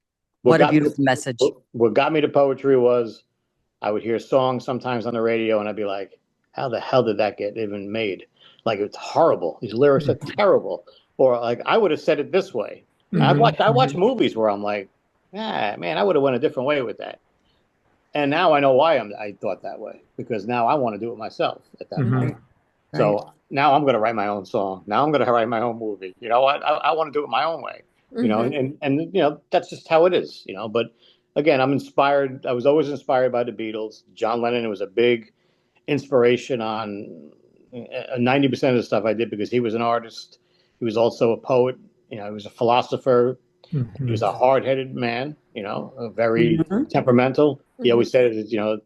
[SPEAKER 1] What a beautiful message.
[SPEAKER 3] What got me to poetry was I would hear songs sometimes on the radio, and I'd be like, how the hell did that get even made? Like, it's horrible. These lyrics are terrible. Or like, I would have said it this way. I watch movies where I'm like, man, I would have went a different way with that. And now I know why I thought that way, because now I want to do it myself at that point. So now I'm going to write my own song. Now I'm going to write my own movie. You know what? I want to do it my own way. You know, and you know, that's just how it is. You know, but again, I'm inspired. I was always inspired by the Beatles. John Lennon was a big inspiration on 90% of the stuff I did, because he was an artist. He was also a poet. You know, he was a philosopher. He was a hard-headed man, you know, very temperamental. He always said, you know,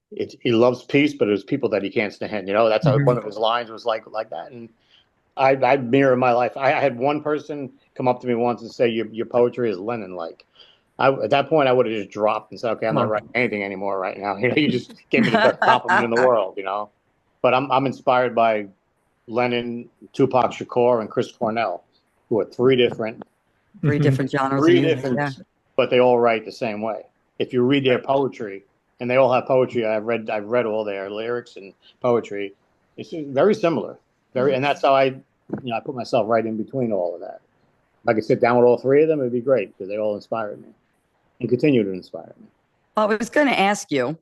[SPEAKER 3] he loves peace, but there's people that he can't stand. You know, that's how one of his lines was like that. And I mirror my life. I had one person come up to me once and say, your poetry is Lennon-like. At that point, I would have just dropped and said, okay, I'm not writing anything anymore right now. You know, you just gave me the best compliment in the world, you know. But I'm inspired by Lennon, Tupac Shakur, and Chris Cornell, who are three different genres. But they all write the same way. If you read their poetry, and they all have poetry, I've read all their lyrics and poetry. It's very similar, and that's how I put myself right in between all of that. If I could sit down with all three of them, it'd be great, because they all inspired me and continue to inspire me.
[SPEAKER 1] Well, I was going to ask you,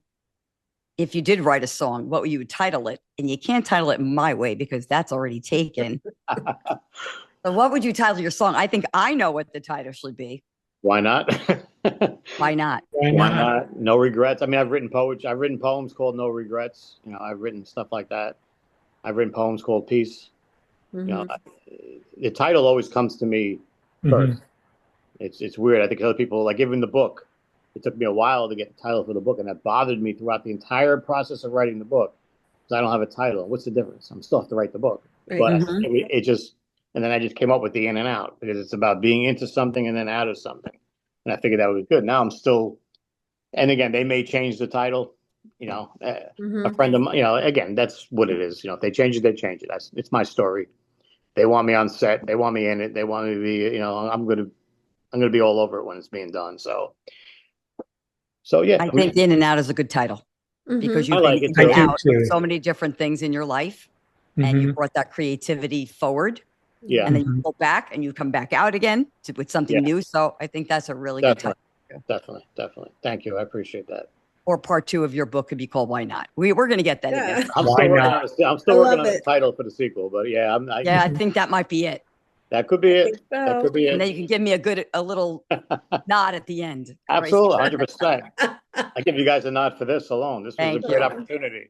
[SPEAKER 1] if you did write a song, what you would title it? And you can't title it my way, because that's already taken. So what would you title your song? I think I know what the title should be.
[SPEAKER 3] Why not?
[SPEAKER 1] Why not?
[SPEAKER 3] Why not? No regrets. I mean, I've written poetry. I've written poems called No Regrets. You know, I've written stuff like that. I've written poems called Peace. You know, the title always comes to me first. It's weird. I think other people, like even the book, it took me a while to get the title for the book, and that bothered me throughout the entire process of writing the book, because I don't have a title. What's the difference? I'm still have to write the book. Right. But it just, and then I just came up with the in and out, because it's about being into something and then out of something. And I figured that would be good. Now I'm still, and again, they may change the title, you know, a friend of mine, you know, again, that's what it is. You know, if they change it, they change it. It's my story. They want me on set. They want me in it. They want me to be, you know, I'm going to be all over it when it's being done. So yeah.
[SPEAKER 1] I think In and Out is a good title, because you've been in and out with so many different things in your life, and you brought that creativity forward. Yeah. And then you go back and you come back out again with something new. So I think that's a really good title.
[SPEAKER 3] Definitely. Thank you. I appreciate that.
[SPEAKER 1] Or part 2 of your book could be called Why Not? We're going to get that in there.
[SPEAKER 3] I'm still working on the title for the sequel, but yeah.
[SPEAKER 1] I think that might be it.
[SPEAKER 3] That could be it. That could be it.
[SPEAKER 1] And then you can give me a little nod at the end.
[SPEAKER 3] Absolutely, 100%. I give you guys a nod for this alone. This was a great opportunity.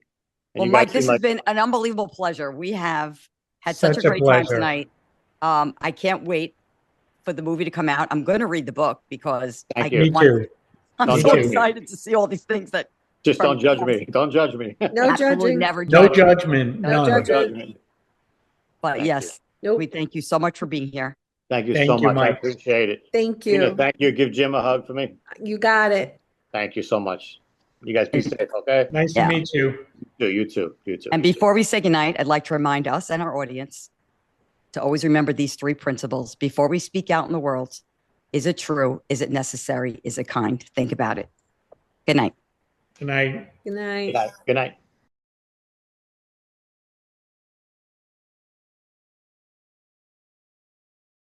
[SPEAKER 1] Well, Mike, this has been an unbelievable pleasure. We have had such a great time tonight. I can't wait for the movie to come out. I'm going to read the book, because I'm so excited to see all these things that.
[SPEAKER 3] Just don't judge me. Don't judge me.
[SPEAKER 4] No judging.
[SPEAKER 1] Never
[SPEAKER 2] judge. No
[SPEAKER 1] judgment.
[SPEAKER 2] No judgment.
[SPEAKER 1] But yes, we thank you so much for being here.
[SPEAKER 3] Thank you so much. Mike. I appreciate it.
[SPEAKER 4] Thank you.
[SPEAKER 3] Thank you. Give Jim a hug for me.
[SPEAKER 4] You got it.
[SPEAKER 3] Thank you so much. You guys be safe, okay?
[SPEAKER 2] Nice to meet you.
[SPEAKER 3] You too.
[SPEAKER 1] And before we say goodnight, I'd like to remind us and our audience to always remember these 3 principles before we speak out in the world. Is it true? Is it necessary? Is it kind? Think about it. Good night.
[SPEAKER 2] Good night.
[SPEAKER 4] Good night.
[SPEAKER 3] Good night. Good night.